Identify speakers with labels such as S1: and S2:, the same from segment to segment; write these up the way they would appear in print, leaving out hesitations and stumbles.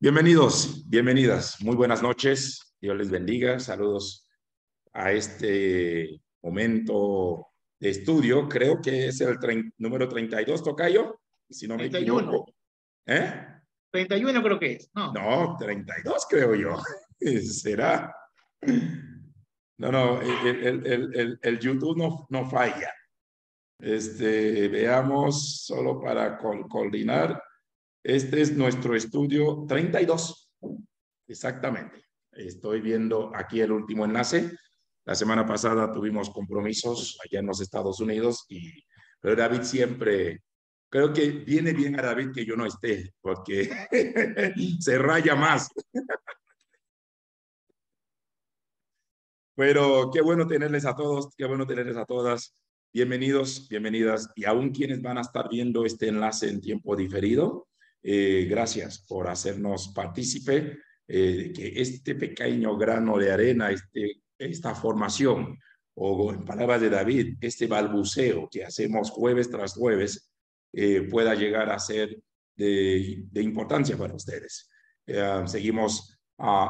S1: Bienvenidos, bienvenidas. Muy buenas noches. Dios les bendiga. Saludos a este momento de estudio. Creo que es el número 32, tocayo, si no me
S2: 31.
S1: equivoco. ¿Eh?
S2: 31 creo que es.
S1: No, 32 creo yo. ¿Será? No, el YouTube no falla. Veamos, solo para coordinar. Este es nuestro estudio 32. Exactamente. Estoy viendo aquí el último enlace. La semana pasada tuvimos compromisos allá en los Estados Unidos, pero David siempre, creo que viene bien a David que yo no esté, porque se raya más. Pero qué bueno tenerles a todos, qué bueno tenerles a todas. Bienvenidos, bienvenidas. Y aún quienes van a estar viendo este enlace en tiempo diferido, gracias por hacernos partícipe de que este pequeño grano de arena, esta formación, o en palabras de David, este balbuceo que hacemos jueves tras jueves, pueda llegar a ser de importancia para ustedes. Seguimos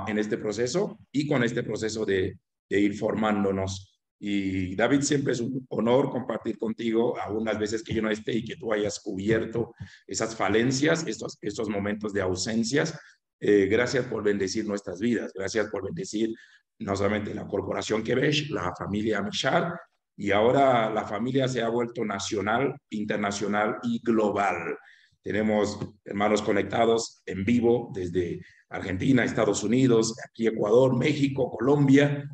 S1: en este proceso y con este proceso de ir formándonos. Y David, siempre es un honor compartir contigo, aún las veces que yo no esté y que tú hayas cubierto esas falencias, estos momentos de ausencias. Gracias por bendecir nuestras vidas, gracias por bendecir no solamente la corporación Quevesh, la familia Mishar, y ahora la familia se ha vuelto nacional, internacional y global. Tenemos hermanos conectados en vivo desde Argentina, Estados Unidos, aquí Ecuador, México, Colombia,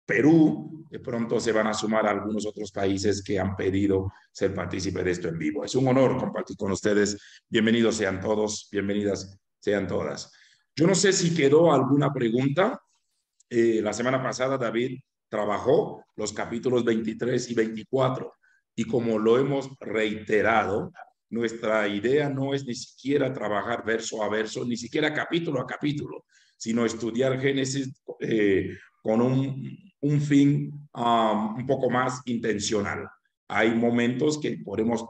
S1: Perú. De pronto se van a sumar a algunos otros países que han pedido ser partícipe de esto en vivo. Es un honor compartir con ustedes. Bienvenidos sean todos, bienvenidas sean todas. Yo no sé si quedó alguna pregunta. La semana pasada David trabajó los capítulos 23 y 24 y como lo hemos reiterado, nuestra idea no es ni siquiera trabajar verso a verso, ni siquiera capítulo a capítulo, sino estudiar Génesis con un fin un poco más intencional. Hay momentos que podemos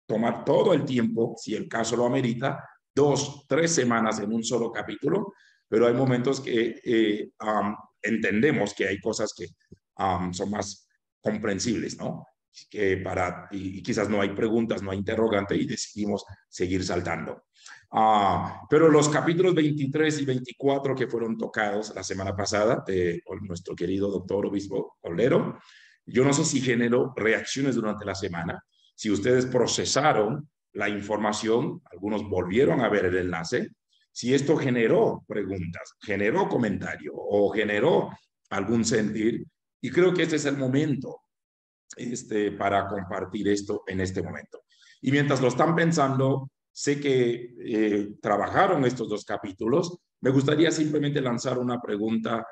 S1: tomar todo el tiempo, si el caso lo amerita, 2, 3 semanas en un solo capítulo, pero hay momentos que entendemos que hay cosas que son más comprensibles, ¿no? Y quizás no hay preguntas, no hay interrogante y decidimos seguir saltando. Pero los capítulos 23 y 24 que fueron tocados la semana pasada por nuestro querido doctor obispo Olero, yo no sé si generó reacciones durante la semana, si ustedes procesaron la información, algunos volvieron a ver el enlace, si esto generó preguntas, generó comentario o generó algún sentir, y creo que este es el momento para compartir esto en este momento. Y mientras lo están pensando, sé que trabajaron estos 2 capítulos. Me gustaría simplemente lanzar una pregunta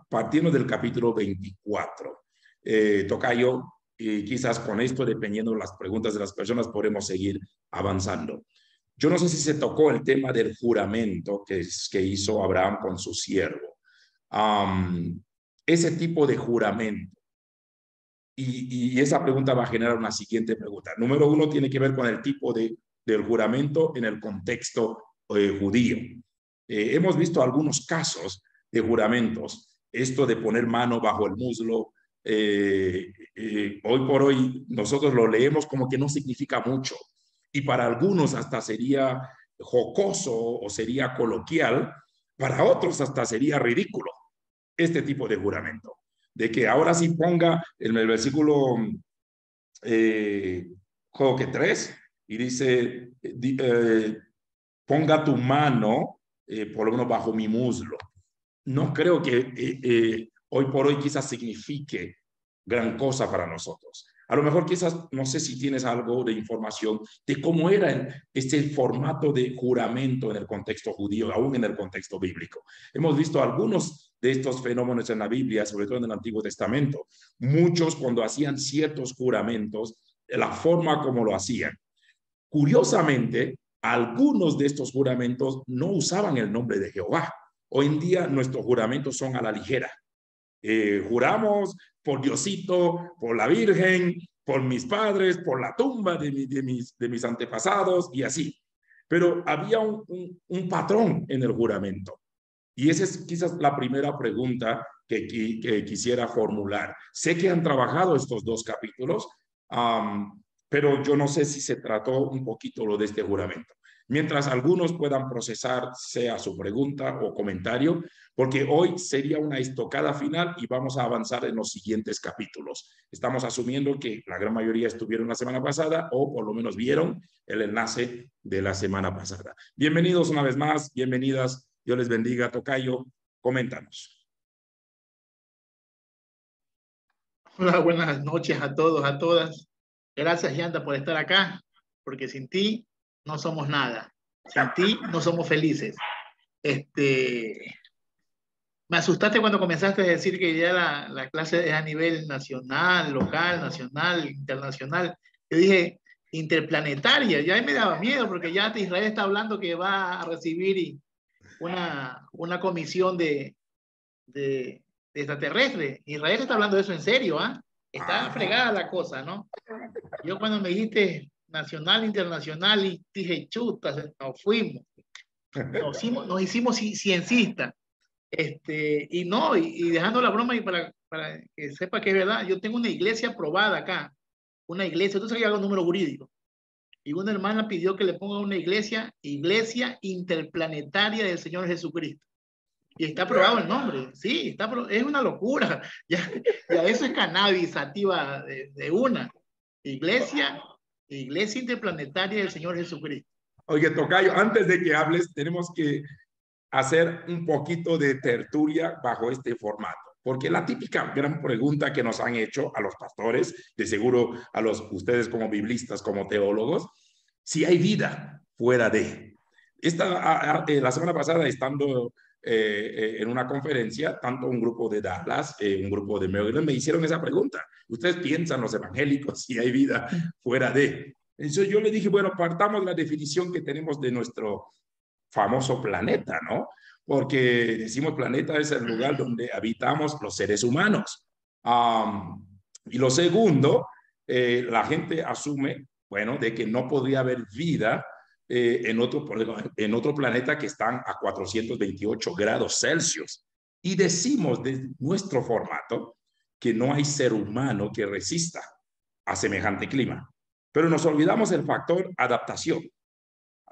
S1: partiendo del capítulo 24. Tocayo, quizás con esto, dependiendo de las preguntas de las personas, podremos seguir avanzando. Yo no sé si se tocó el tema del juramento que hizo Abraham con su siervo. Ese tipo de juramento. Y esa pregunta va a generar una siguiente pregunta. Número 1 tiene que ver con el tipo del juramento en el contexto judío. Hemos visto algunos casos de juramentos. Esto de poner mano bajo el muslo, hoy por hoy nosotros lo leemos como que no significa mucho. Y para algunos hasta sería jocoso o sería coloquial, para otros hasta sería ridículo este tipo de juramento. De que ahora sí ponga en el versículo creo que 3, y dice, ponga tu mano por lo menos bajo mi muslo. No creo que hoy por hoy quizás signifique gran cosa para nosotros. A lo mejor quizás, no sé si tienes algo de información de cómo era este formato de juramento en el contexto judío, aún en el contexto bíblico. Hemos visto algunos de estos fenómenos en la Biblia, sobre todo en el Antiguo Testamento. Muchos cuando hacían ciertos juramentos, la forma como lo hacían. Curiosamente, algunos de estos juramentos no usaban el nombre de Jehová. Hoy en día nuestros juramentos son a la ligera. Juramos por Diosito, por la Virgen, por mis padres, por la tumba de mis antepasados y así. Pero había un patrón en el juramento. Y esa es quizás la primera pregunta que quisiera formular. Sé que han trabajado estos dos capítulos, pero yo no sé si se trató un poquito lo de este juramento. Mientras algunos puedan procesar, sea su pregunta o comentario, porque hoy sería una estocada final y vamos a avanzar en los siguientes capítulos. Estamos asumiendo que la gran mayoría estuvieron la semana pasada o por lo menos vieron el enlace de la semana pasada. Bienvenidos una vez más, bienvenidas. Dios les bendiga. Tocayo, coméntanos.
S2: Hola, buenas noches a todos, a todas. Gracias, Yanda, por estar acá, porque sin ti no somos nada. Sin ti no somos felices. Me asustaste cuando comenzaste a decir que ya la clase es a nivel nacional, local, nacional, internacional. Yo dije interplanetaria, ya me daba miedo porque ya Israel está hablando que va a recibir una comisión de extraterrestre. Israel está hablando de eso en serio, ¿ah? Está fregada la cosa, ¿no? Yo cuando me dijiste nacional, internacional, y dije, chuta, nos fuimos. Nos hicimos ciencistas. Y dejando la broma y para que sepa que es verdad, yo tengo una iglesia aprobada acá, una iglesia, tú sabes que hago un número jurídico, y una hermana pidió que le ponga una iglesia interplanetaria del Señor Jesucristo. Y está aprobado el nombre, sí, es una locura, ya eso es cannabis sativa de una iglesia interplanetaria del Señor Jesucristo.
S1: Oye, Tocayo, antes de que hables, tenemos que hacer un poquito de tertulia bajo este formato. Porque la típica gran pregunta que nos han hecho a los pastores, de seguro a ustedes como biblistas, como teólogos, si hay vida fuera de. La semana pasada, estando en una conferencia, tanto un grupo de Dallas, un grupo de Maryland, me hicieron esa pregunta. ¿Ustedes piensan, los evangélicos, si hay vida fuera de? Entonces yo le dije, bueno, partamos de la definición que tenemos de nuestro famoso planeta, ¿no? Porque decimos planeta es el lugar donde habitamos los seres humanos. Y lo segundo, la gente asume, bueno, de que no podría haber vida en otro planeta que están a 428 grados Celsius. Y decimos de nuestro formato que no hay ser humano que resista a semejante clima. Pero nos olvidamos del factor adaptación.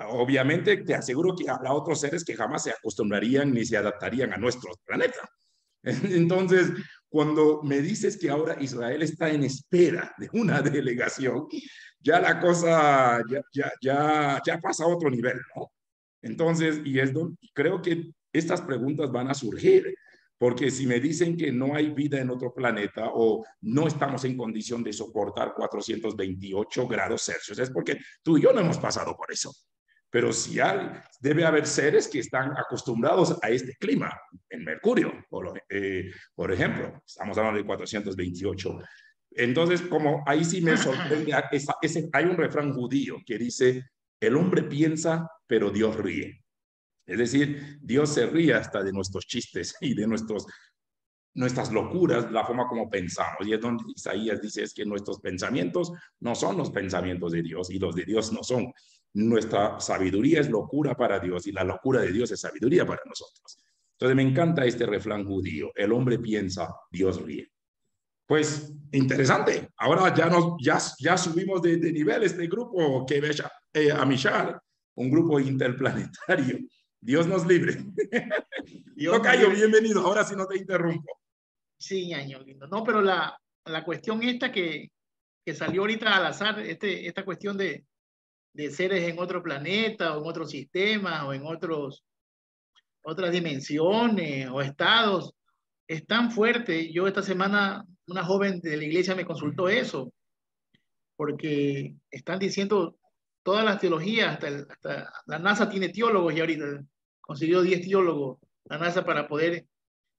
S1: Obviamente te aseguro que habrá otros seres que jamás se acostumbrarían ni se adaptarían a nuestro planeta. Entonces, cuando me dices que ahora Israel está en espera de una delegación, ya la cosa ya pasa a otro nivel, ¿no? Entonces, creo que estas preguntas van a surgir, porque si me dicen que no hay vida en otro planeta o no estamos en condición de soportar 428 grados Celsius, es porque tú y yo no hemos pasado por eso. Pero sí debe haber seres que están acostumbrados a este clima. En Mercurio, por ejemplo, estamos hablando de 428. Entonces, como ahí sí me sorprende, hay un refrán judío que dice, el hombre piensa, pero Dios ríe. Es decir, Dios se ríe hasta de nuestros chistes y de nuestras locuras, la forma como pensamos. Y es donde Isaías dice es que nuestros pensamientos no son los pensamientos de Dios y los de Dios no son. Nuestra sabiduría es locura para Dios y la locura de Dios es sabiduría para nosotros. Entonces me encanta este refrán judío. El hombre piensa, Dios ríe. Pues interesante. Ahora ya subimos de nivel este grupo que ve a Mishal, un grupo interplanetario. Dios nos libre. Tocayo, bienvenido. Ahora sí no te interrumpo.
S2: Sí, ñaño lindo. No, pero la cuestión esta que salió ahorita al azar, esta cuestión de seres en otro planeta o en otro sistema o en otras dimensiones o estados, es tan fuerte. Yo esta semana, una joven de la iglesia me consultó eso, porque están diciendo todas las teologías, hasta la NASA tiene teólogos y ahorita consiguió 10 teólogos, la NASA, para poder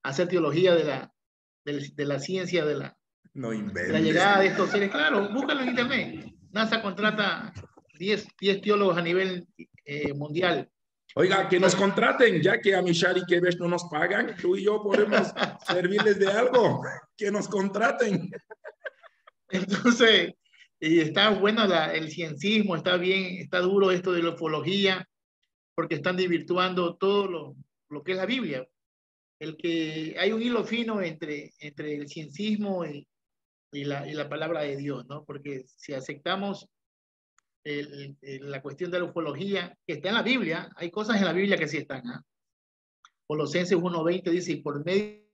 S2: hacer teología de la ciencia de la llegada de estos seres. Claro, búscalo en internet. NASA contrata 10 teólogos a nivel mundial.
S1: Oiga, que nos contraten, ya que a Mishal y Kevesh no nos pagan, tú y yo podemos servirles de algo, que nos contraten.
S2: Entonces, Y está bueno el ciencismo, está bien, está duro esto de la ufología, porque están desvirtuando todo lo que es la Biblia. Hay un hilo fino entre el ciencismo y la palabra de Dios, ¿no? Porque si aceptamos la cuestión de la ufología, que está en la Biblia, hay cosas en la Biblia que sí están, ¿ah? Colosenses 1:20 dice, y por medio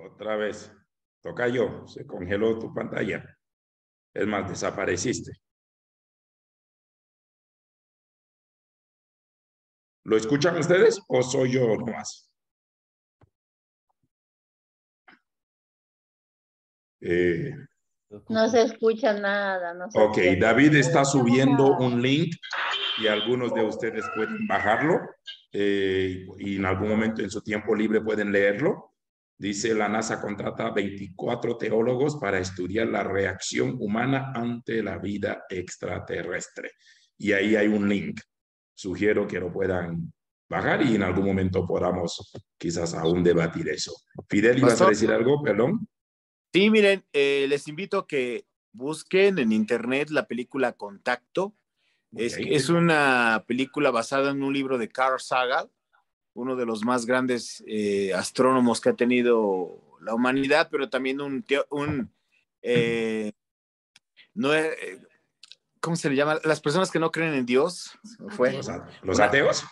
S1: Otra vez, tocayo, se congeló tu pantalla. Es más, desapareciste. ¿Lo escuchan ustedes o soy yo nomás? Eh,
S3: No se escucha nada, no se
S1: ok,
S3: oye.
S1: David está
S3: No escuchamos
S1: subiendo
S3: nada.
S1: un link y algunos de ustedes pueden bajarlo y en algún momento en su tiempo libre pueden leerlo. Dice, la NASA contrata 24 teólogos para estudiar la reacción humana ante la vida extraterrestre. Y ahí hay un link. Sugiero que lo puedan bajar y en algún momento podamos quizás aún debatir eso. Fidel, ¿ibas a
S4: Pastor,
S1: decir algo? Perdón.
S4: sí, miren, les invito a que busquen en internet la película Contacto.
S1: Okay.
S4: Es una película basada en un libro de Carl Sagan, uno de los más grandes astrónomos que ha tenido la humanidad, pero también no, ¿cómo se le llama? Las personas que no creen en Dios. Fue
S1: ¿Los ateos?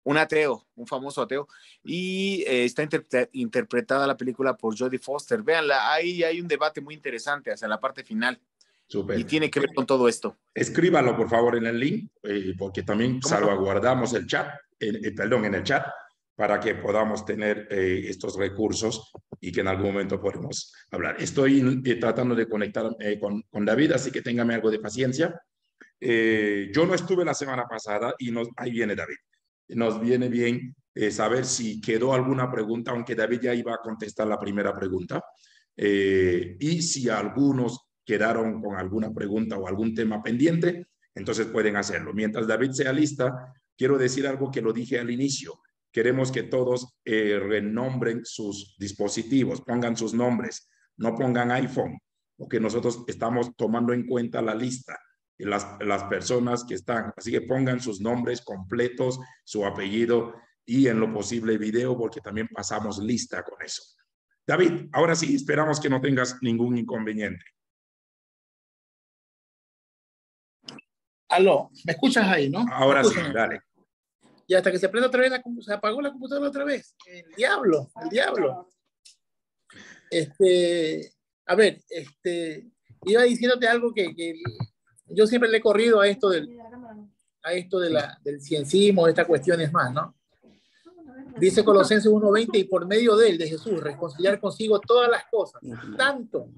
S4: Un ateo, un famoso ateo, y está interpretada la película por Jodie Foster. Véanla, ahí hay un debate muy interesante hacia la parte final.
S1: Súper.
S4: Y tiene que ver con todo esto.
S1: Escríbalo, por favor, en el link, porque también salvaguardamos el chat, perdón, en el chat, para que podamos tener estos recursos y que en algún momento podamos hablar. Estoy tratando de conectar con David, así que téngame algo de paciencia. Yo no estuve la semana pasada y ahí viene David. Nos viene bien saber si quedó alguna pregunta, aunque David ya iba a contestar la primera pregunta, y si algunos quedaron con alguna pregunta o algún tema pendiente, entonces pueden hacerlo. Mientras David sea lista, quiero decir algo que lo dije al inicio. Queremos que todos renombren sus dispositivos, pongan sus nombres, no pongan iPhone, porque nosotros estamos tomando en cuenta la lista. Las personas que están, así que pongan sus nombres completos, su apellido y en lo posible video, porque también pasamos lista con eso. David, ahora sí, esperamos que no tengas ningún inconveniente.
S2: Aló, ¿me escuchas ahí, no?
S1: Ahora sí, dale.
S2: Y hasta que se prenda otra vez, se apagó la computadora otra vez. El diablo, el diablo. A ver, iba diciéndote algo que yo siempre le he corrido a esto del ciencismo, de estas cuestiones más, ¿no? Dice Colosenses 1:20, y por medio de él, de Jesús, reconciliar consigo todas las cosas, tanto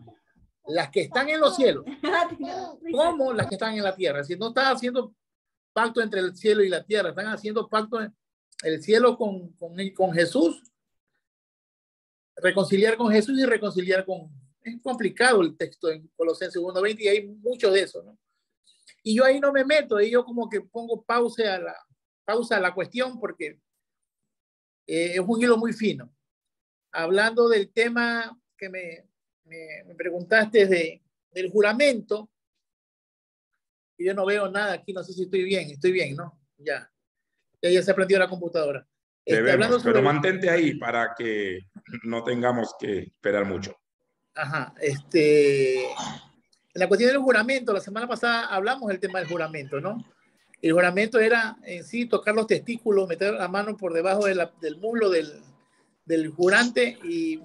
S2: las que están en los cielos como las que están en la tierra. Si no está haciendo pacto entre el cielo y la tierra, están haciendo pacto en el cielo con Jesús, reconciliar con Jesús y reconciliar con... Es complicado el texto en Colosenses 1:20 y hay mucho de eso, ¿no? Y yo ahí no me meto, ahí yo como que pongo pausa a la cuestión porque es un hilo muy fino. Hablando del tema que me preguntaste del juramento, y yo no veo nada aquí, no sé si estoy bien, ¿no? Ya se prendió la computadora.
S1: Debemos, pero mantente ahí para que no tengamos que esperar mucho.
S2: Ajá, en la cuestión del juramento, la semana pasada hablamos del tema del juramento, ¿no? El juramento era en sí tocar los testículos, meter la mano por debajo del muslo del jurante y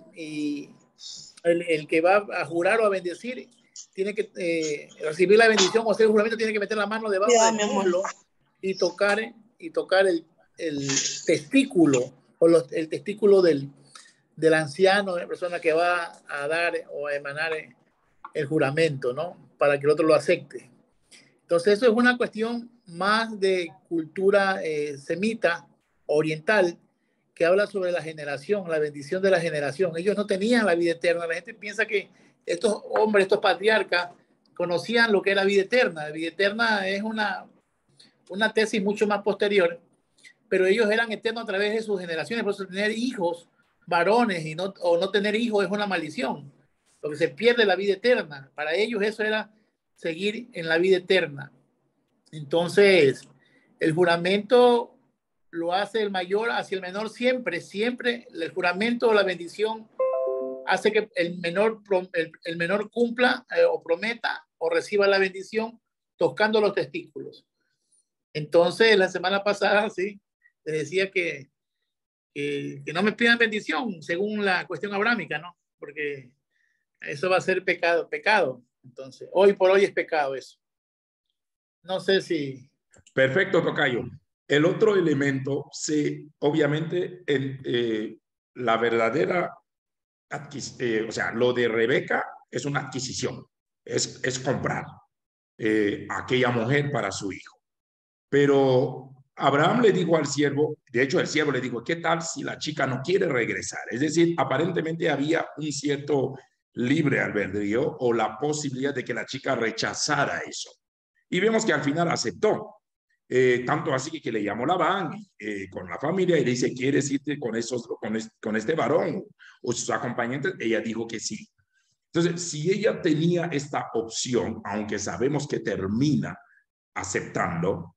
S2: el que va a jurar o a bendecir tiene que recibir la bendición o hacer el juramento, tiene que meter la mano debajo del muslo y tocar el testículo o el testículo del anciano, de la persona que va a dar o a emanar el juramento, ¿no? Para que el otro lo acepte. Entonces eso es una cuestión más de cultura semita, oriental, que habla sobre la generación, la bendición de la generación. Ellos no tenían la vida eterna. La gente piensa que estos hombres, estos patriarcas, conocían lo que era la vida eterna. La vida eterna es una tesis mucho más posterior, pero ellos eran eternos a través de sus generaciones, por eso tener hijos varones o no tener hijos es una maldición, porque se pierde la vida eterna. Para ellos eso era seguir en la vida eterna. Entonces, el juramento lo hace el mayor hacia el menor siempre, siempre el juramento o la bendición hace que el menor cumpla o prometa o reciba la bendición tocando los testículos. Entonces, la semana pasada, sí, les decía que no me pidan bendición según la cuestión abrámica, ¿no? Porque eso va a ser pecado. Entonces, hoy por hoy es pecado eso. No sé si...
S1: Perfecto, tocayo. El otro elemento, obviamente, la verdadera o sea, lo de Rebeca es una adquisición, es comprar aquella mujer para su hijo. Pero Abraham le dijo al siervo, de hecho el siervo le dijo, ¿qué tal si la chica no quiere regresar? Es decir, aparentemente había un cierto libre albedrío o la posibilidad de que la chica rechazara eso. Y vemos que al final aceptó. Tanto así que le llamó Labán con la familia y le dice, ¿quieres irte con este varón o sus acompañantes? Ella dijo que sí. Entonces, si ella tenía esta opción, aunque sabemos que termina aceptando,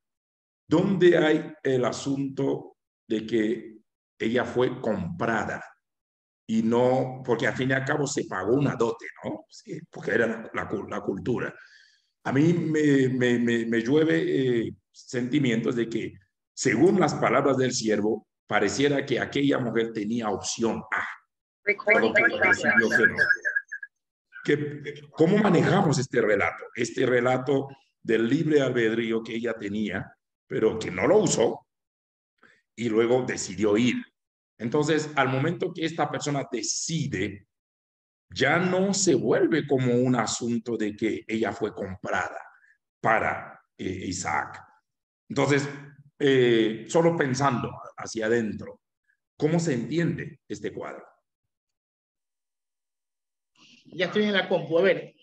S1: ¿dónde hay el asunto de que ella fue comprada? Y no, porque al fin y al cabo se pagó una dote, ¿no? Sí, porque era la cultura. A mí me llueve sentimientos de que, según las palabras del siervo, pareciera que aquella mujer tenía opción A. Solo que decidió que no. ¿Cómo manejamos este relato? Este relato del libre albedrío que ella tenía, pero que no lo usó y luego decidió ir. Entonces, al momento que esta persona decide, ya no se vuelve como un asunto de que ella fue comprada para Isaac. Entonces, solo pensando hacia adentro, ¿cómo se entiende este cuadro?
S2: Ya estoy en la compu. A ver,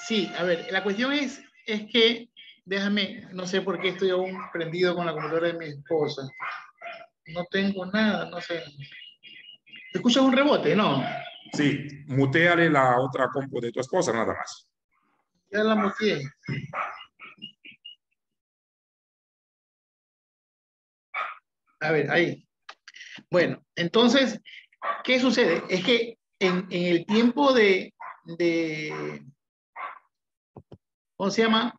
S2: sí, a ver, la cuestión es que, déjame, no sé por qué estoy aún prendido con la computadora de mi esposa. No tengo nada, no sé. ¿Escuchas un rebote? No.
S1: Sí, muteale la otra compu de tu esposa, nada más.
S2: Ya la muteé. A ver, ahí. Bueno, entonces, ¿qué sucede? Es que en el tiempo ¿cómo se llama?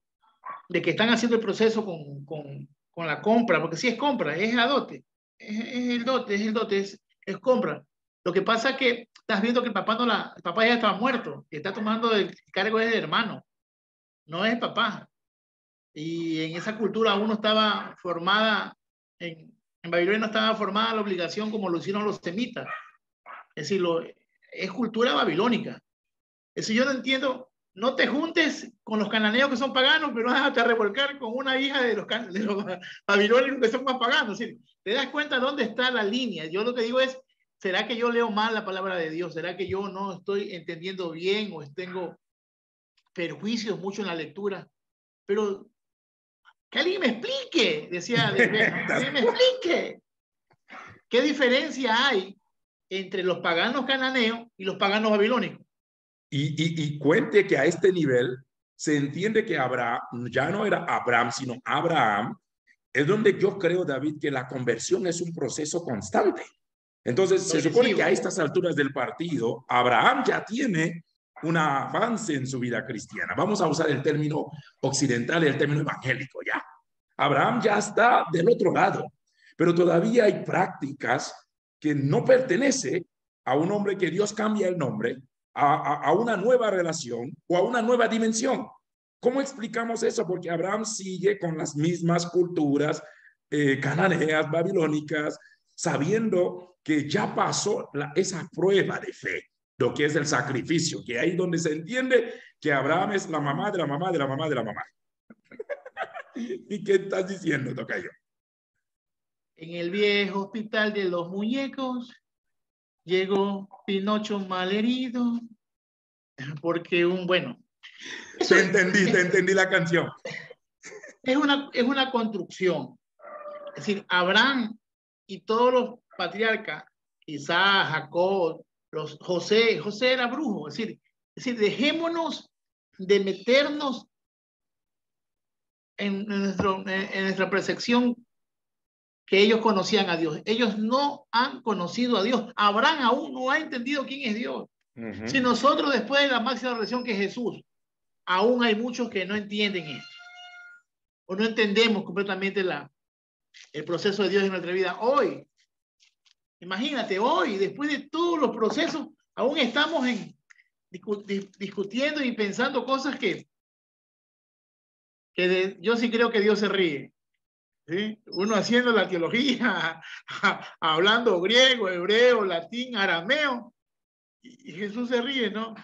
S2: De que están haciendo el proceso con la compra, porque sí es compra, es la dote. Es el dote, es compra. Lo que pasa es que estás viendo que el papá ya estaba muerto, y está tomando el cargo del hermano, no es el papá. Y en esa cultura aún no estaba formada, en Babilonia no estaba formada la obligación como lo hicieron los semitas. Es decir, es cultura babilónica. Eso yo no entiendo. No te juntes con los cananeos que son paganos, pero vas a revolcar con una hija de los babilónicos que son más paganos. ¿Sí? ¿Te das cuenta dónde está la línea? Yo lo que digo es, ¿será que yo leo mal la palabra de Dios? ¿Será que yo no estoy entendiendo bien o tengo perjuicios mucho en la lectura? Pero que alguien me explique, decía Delbeno, que alguien me explique. ¿Qué diferencia hay entre los paganos cananeos y los paganos babilónicos?
S1: Y cuente que a este nivel se entiende que Abraham ya no era Abraham, sino Abraham. Es donde yo creo, David, que la conversión es un proceso constante. Entonces, se supone que a estas alturas del partido, Abraham ya tiene un avance en su vida cristiana. Vamos a usar el término occidental y el término evangélico ya. Abraham ya está del otro lado, pero todavía hay prácticas que no pertenece a un hombre que Dios cambia el nombre, a una nueva relación o a una nueva dimensión. ¿Cómo explicamos eso? Porque Abraham sigue con las mismas culturas cananeas, babilónicas, sabiendo que ya pasó esa prueba de fe, lo que es el sacrificio, que ahí donde se entiende que Abraham es la mamá de la mamá de la mamá de la mamá. ¿Y qué estás diciendo, tocayo?
S2: En el viejo hospital de los muñecos llegó Pinocho malherido porque
S1: Te entendí la canción.
S2: Es una construcción. Es decir, Abraham y todos los patriarcas Isaac, Jacob, José era brujo. Es decir, dejémonos de meternos en nuestra percepción que ellos conocían a Dios. Ellos no han conocido a Dios. Abraham aún no ha entendido quién es Dios. Si nosotros, después de la máxima redención que es Jesús, aún hay muchos que no entienden esto, o no entendemos completamente el proceso de Dios en nuestra vida. Hoy, imagínate, hoy, después de todos los procesos, aún estamos discutiendo y pensando cosas que yo sí creo que Dios se ríe. ¿Sí? Uno haciendo la teología, hablando griego, hebreo, latín, arameo, y Jesús se ríe, ¿no?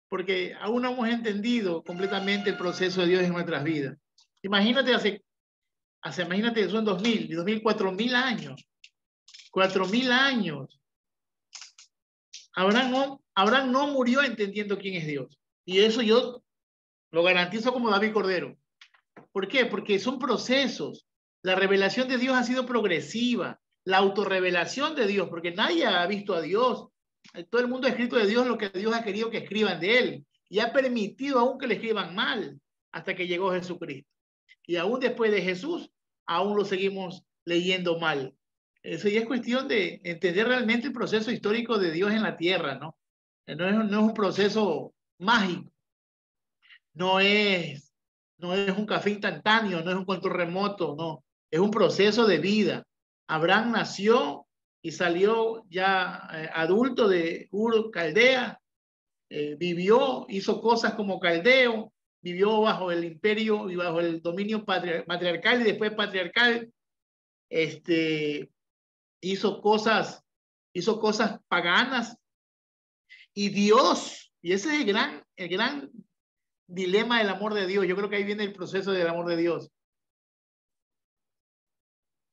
S2: Porque aún no hemos entendido completamente el proceso de Dios en nuestras vidas. Imagínate, imagínate, son 2000, 4000 años. 4000 años. Abraham no murió entendiendo quién es Dios. Y eso yo lo garantizo como David Cordero. ¿Por qué? Porque son procesos. La revelación de Dios ha sido progresiva. La autorrevelación de Dios, porque nadie ha visto a Dios. Todo el mundo ha escrito de Dios lo que Dios ha querido que escriban de él. Y ha permitido aún que le escriban mal hasta que llegó Jesucristo. Y aún después de Jesús, aún lo seguimos leyendo mal. Eso ya es cuestión de entender realmente el proceso histórico de Dios en la tierra, ¿no? No es un proceso mágico. No es un café instantáneo, no es un control remoto, no. Es un proceso de vida. Abraham nació y salió ya adulto de Ur, Caldea, vivió, hizo cosas como caldeo, vivió bajo el imperio y bajo el dominio matriarcal y después patriarcal. Hizo cosas paganas. Y Dios, y ese es el gran dilema del amor de Dios. Yo creo que ahí viene el proceso del amor de Dios.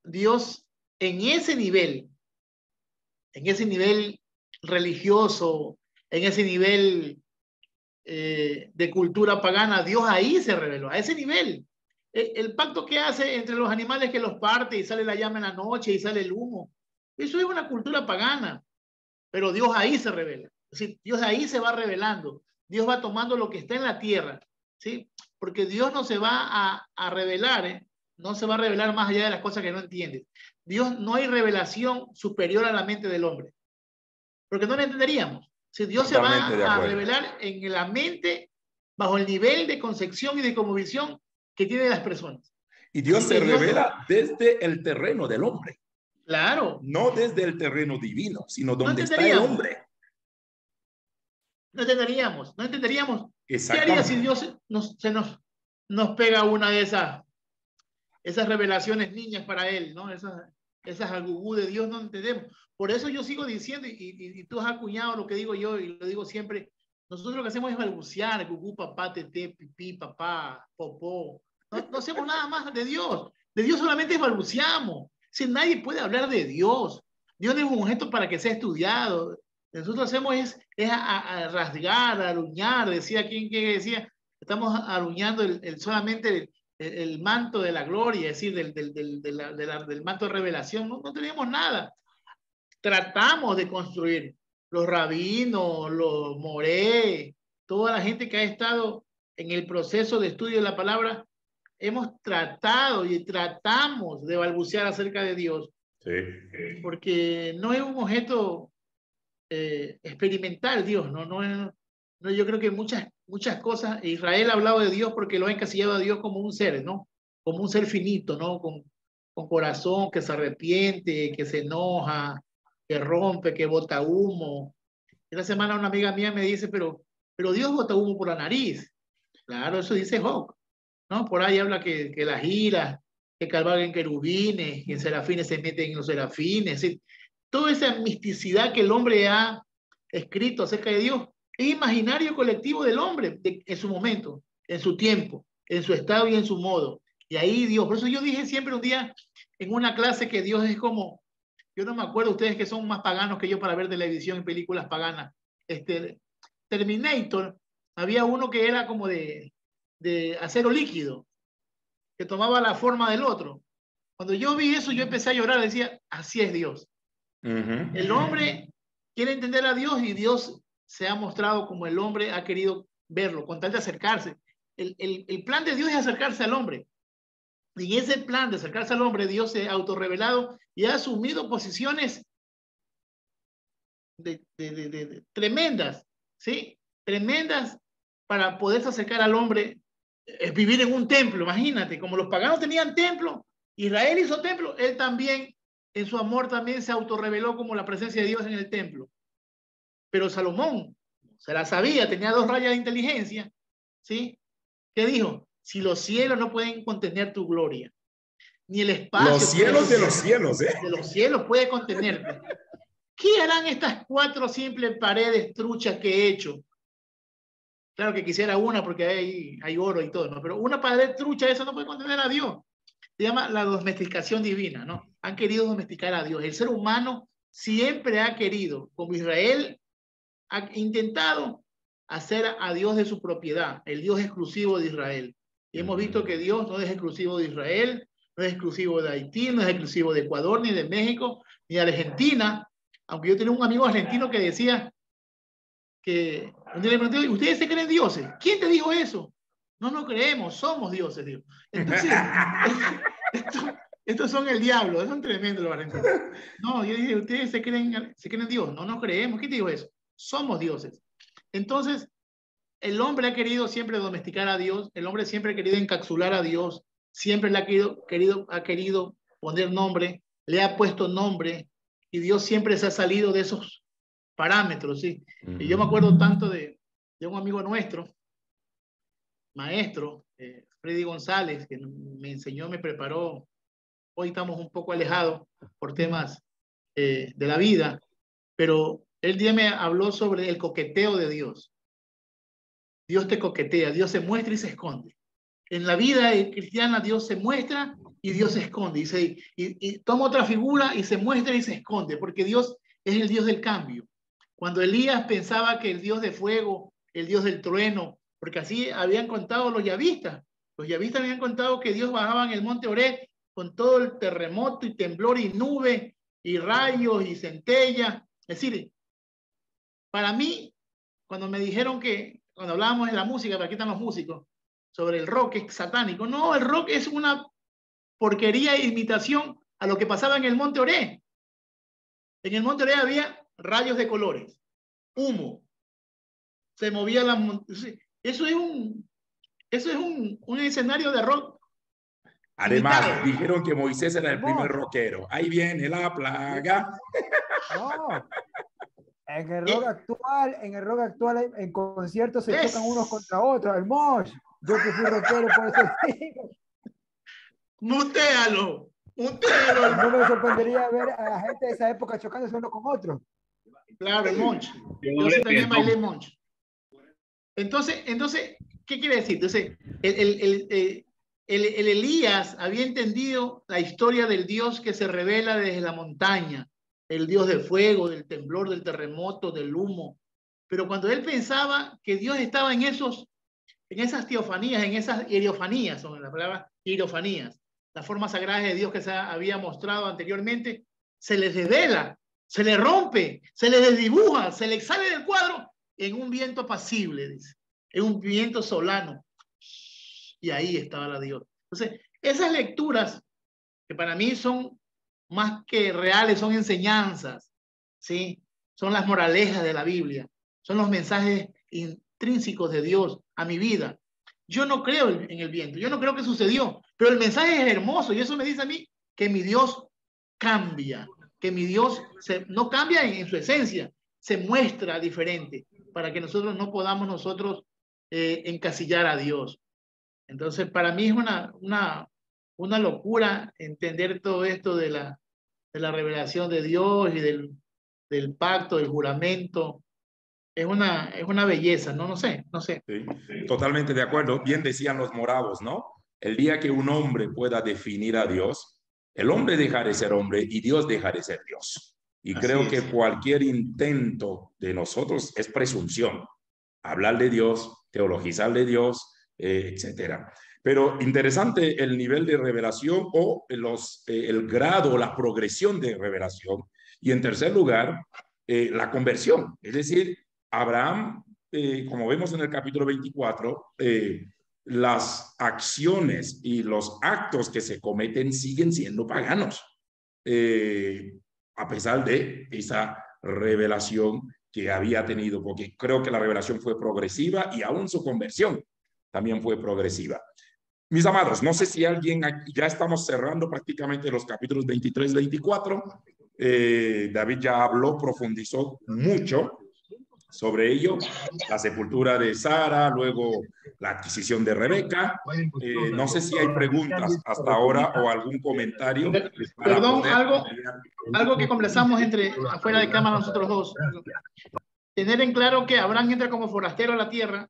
S2: Dios en ese nivel religioso, en ese nivel de cultura pagana, Dios ahí se reveló, a ese nivel. El pacto que hace entre los animales, que los parte y sale la llama en la noche y sale el humo, eso es una cultura pagana, pero Dios ahí se revela. Es decir, Dios ahí se va revelando. Dios va tomando lo que está en la tierra, ¿sí? Porque Dios no se va a revelar, no se va a revelar más allá de las cosas que no entiendes. Dios, no hay revelación superior a la mente del hombre, porque no la entenderíamos. Si Dios se va a revelar en la mente bajo el nivel de concepción y de cosmovisión que tienen las personas.
S1: Y Dios se revela desde el terreno del hombre.
S2: Claro.
S1: No desde el terreno divino, sino donde está el hombre.
S2: No entenderíamos. ¿Qué haría si Dios nos pega una de esas revelaciones niñas para él, ¿no? Esas agugú de Dios no entendemos. Por eso yo sigo diciendo, y tú has acuñado lo que digo yo, y lo digo siempre, nosotros lo que hacemos es balbucear, gugú, papá, tete, pipí, papá, popó. No hacemos nada más de Dios. De Dios solamente balbuceamos. Si nadie puede hablar de Dios. Dios no es un objeto para que sea estudiado. Nosotros hacemos es a rasgar, a aruñar, decía quien que decía, estamos aruñando solamente el manto de la gloria, es decir, del manto de revelación. No tenemos nada. Tratamos de construir. Los rabinos, los moré, toda la gente que ha estado en el proceso de estudio de la palabra, hemos tratado y tratamos de balbucear acerca de Dios.
S1: Sí.
S2: Porque no es un objeto experimental, Dios, no, yo creo que muchas cosas, Israel ha hablado de Dios porque lo ha encasillado a Dios como un ser, ¿no? Como un ser finito, ¿no? Con corazón que se arrepiente, que se enoja, que rompe, que bota humo. Esta semana una amiga mía me dice, pero Dios bota humo por la nariz. Claro, eso dice Job, ¿no? Por ahí habla que las iras, que cabalgan querubines, que en serafines se meten en los serafines, ¿sí? Toda esa misticidad que el hombre ha escrito acerca de Dios es imaginario colectivo del hombre en su momento, en su tiempo, en su estado y en su modo. Y ahí Dios, por eso yo dije siempre un día en una clase que Dios es como, yo no me acuerdo, ustedes que son más paganos que yo para ver televisión y películas paganas, Terminator, había uno que era como de acero líquido, que tomaba la forma del otro. Cuando yo vi eso, yo empecé a llorar, decía, así es Dios. El hombre quiere entender a Dios y Dios se ha mostrado como el hombre ha querido verlo, con tal de acercarse. El plan de Dios es acercarse al hombre. Y en ese plan de acercarse al hombre, Dios se ha autorrevelado y ha asumido posiciones tremendas, ¿sí? Tremendas para poderse acercar al hombre. Vivir en un templo, imagínate, como los paganos tenían templo, Israel hizo templo, él también, en su amor, también se autorreveló como la presencia de Dios en el templo. Pero Salomón se la sabía, tenía 2 rayas de inteligencia, ¿sí? ¿Qué dijo? Si los cielos no pueden contener tu gloria, ni el espacio.
S1: Los cielos de los cielos, ¿eh?
S2: De los cielos puede contenerte. ¿Qué harán estas 4 simples paredes truchas que he hecho? Claro que quisiera una porque hay oro y todo, ¿no? Pero una pared trucha, eso no puede contener a Dios. Se llama la domesticación divina, ¿no? Han querido domesticar a Dios. El ser humano siempre ha querido, como Israel ha intentado hacer a Dios de su propiedad, el Dios exclusivo de Israel. Y hemos visto que Dios no es exclusivo de Israel, no es exclusivo de Haití, no es exclusivo de Ecuador, ni de México, ni de Argentina. Aunque yo tenía un amigo argentino que decía que un día le pregunté, ¿ustedes se creen dioses? ¿Quién te dijo eso? No nos creemos, somos dioses, digo. Entonces, estos son el diablo, son tremendos los argentinos. No, yo dije, ¿ustedes se creen Dios? No nos creemos. ¿Quién te dijo eso? Somos dioses. Entonces, el hombre ha querido siempre domesticar a Dios, el hombre siempre ha querido encapsular a Dios, siempre le ha querido poner nombre, le ha puesto nombre, y Dios siempre se ha salido de esos parámetros, ¿sí? Y yo me acuerdo tanto de un amigo nuestro, maestro, Freddy González, que me enseñó, me preparó. Hoy estamos un poco alejados por temas de la vida, pero él día me habló sobre el coqueteo de Dios. Dios te coquetea, Dios se muestra y se esconde. En la vida cristiana Dios se muestra y Dios se esconde. Y toma otra figura y se muestra y se esconde, porque Dios es el Dios del cambio. Cuando Elías pensaba que el Dios de fuego, el Dios del trueno, porque así habían contado los yavistas habían contado que Dios bajaba en el monte Oreb con todo el terremoto y temblor y nube y rayos y centellas. Es decir, para mí, cuando me dijeron cuando hablábamos de la música, para aquí están los músicos, sobre el rock es satánico. No, el rock es una porquería e imitación a lo que pasaba en el monte Oreb. En el monte Oreb había rayos de colores, humo, se movía la montaña. Eso es un escenario de rock.
S1: Además,
S2: imitado.
S1: dijeron que Moisés era el primer rockero. Ahí viene la plaga.
S5: No. En el rock actual, en conciertos se chocan unos contra otros. El mosh. Yo que fui rockero, por eso digo.
S2: Mutéalo.
S5: No me sorprendería ver a la gente de esa época chocándose uno con otro.
S2: Claro, el monch. Yo sí también bailé monch. Entonces, ¿qué quiere decir? Entonces, el Elías había entendido la historia del Dios que se revela desde la montaña, el Dios del fuego, del temblor, del terremoto, del humo. Pero cuando él pensaba que Dios estaba en esas teofanías, en esas hierofanías, son las palabras hierofanías, las formas sagradas de Dios que se había mostrado anteriormente, se les revela, se le rompe, se le desdibuja, se le sale del cuadro en un viento apacible, dice, en un viento solano. Y ahí estaba la Dios. Entonces, esas lecturas que para mí son más que reales, son enseñanzas, ¿sí? Son las moralejas de la Biblia, son los mensajes intrínsecos de Dios a mi vida. Yo no creo en el viento, yo no creo que sucedió, pero el mensaje es hermoso y eso me dice a mí que mi Dios cambia, que mi Dios no cambia en su esencia, se muestra diferente para que nosotros no podamos encasillar a Dios. Entonces, para mí es una locura entender todo esto de la revelación de Dios y del pacto, del juramento. Es una belleza, ¿no? No sé.
S1: Sí, totalmente de acuerdo. Bien decían los moravos, ¿no? El día que un hombre pueda definir a Dios, el hombre deja de ser hombre y Dios deja de ser Dios. Y creo que cualquier intento de nosotros es presunción. Hablar de Dios, teologizar de Dios, etcétera. Pero interesante el nivel de revelación o el grado o la progresión de revelación Y en tercer lugar, la conversión. Es decir, Abraham, como vemos en el capítulo 24, las acciones y los actos que se cometen siguen siendo paganos, a pesar de esa revelación que había tenido, porque creo que la revelación fue progresiva y aún su conversión también fue progresiva. Mis amados, no sé si alguien, ya estamos cerrando prácticamente los capítulos 23, 24. David ya habló, profundizó mucho sobre ello, la sepultura de Sara, luego la adquisición de Rebeca. No sé si hay preguntas hasta ahora o algún comentario.
S2: Perdón, algo que conversamos afuera de cámara nosotros dos. Tener en claro que Abraham entra como forastero a la tierra,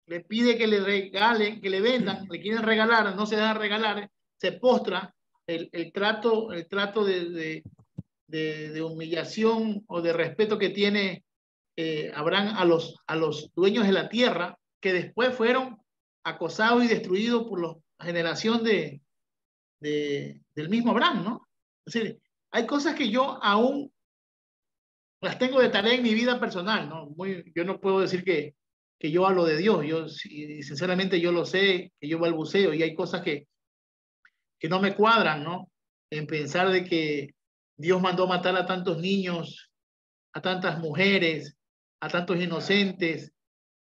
S2: le pide que le regalen, que le vendan, le quieren regalar, no se deja regalar, se postra. El trato de humillación o de respeto que tiene Abraham a los dueños de la tierra, que después fueron acosados y destruidos por la generación del mismo Abraham, ¿no? Es decir, hay cosas que yo aún las tengo de tarea en mi vida personal, ¿no? Yo no puedo decir que yo hablo de Dios, sinceramente yo lo sé, que yo balbuceo, y hay cosas que no me cuadran, ¿no? En pensar de que Dios mandó matar a tantos niños, a tantas mujeres, a tantos inocentes,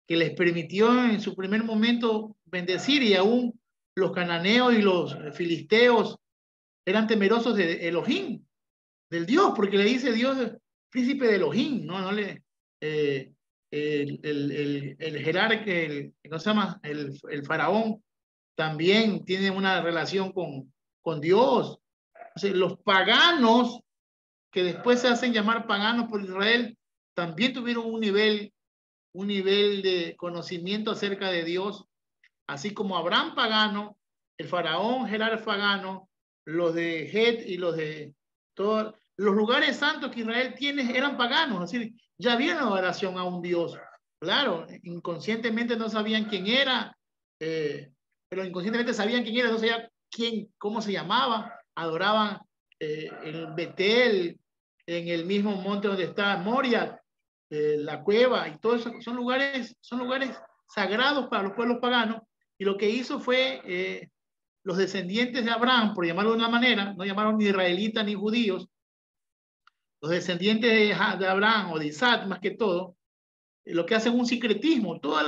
S2: que les permitió en su primer momento bendecir, y aún los cananeos y los filisteos eran temerosos de Elohim, del Dios, porque le dice Dios príncipe de Elohim, ¿no? El jerarca, ¿cómo se llama? El faraón también tiene una relación con Dios. O sea, los paganos, que después se hacen llamar paganos por Israel, también tuvieron un nivel de conocimiento acerca de Dios, así como Abraham pagano, el faraón Gerar pagano, los de Het y los de todos los lugares santos que Israel tiene eran paganos, es decir, ya había una adoración a un Dios. Claro, inconscientemente no sabían quién era, pero inconscientemente sabían quién era, no sabían cómo se llamaba, adoraban en Betel, en el mismo monte donde está Moria, la cueva, y todo eso son lugares sagrados para los pueblos paganos. Y lo que hizo fue los descendientes de Abraham, por llamarlo de una manera, no llamaron ni israelitas ni judíos, los descendientes de Abraham o de Isaac más que todo, lo que hacen un sincretismo. Todos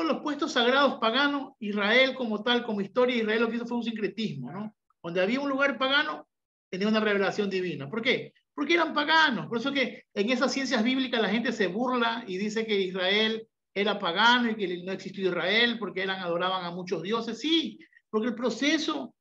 S2: los puestos sagrados paganos, Israel como tal, como historia de Israel, lo que hizo fue un sincretismo, ¿no? Donde había un lugar pagano, tenía una revelación divina. ¿Por qué? Porque eran paganos. Por eso que en esas ciencias bíblicas la gente se burla y dice que Israel era pagano y que no existió Israel porque adoraban a muchos dioses. Sí, porque el proceso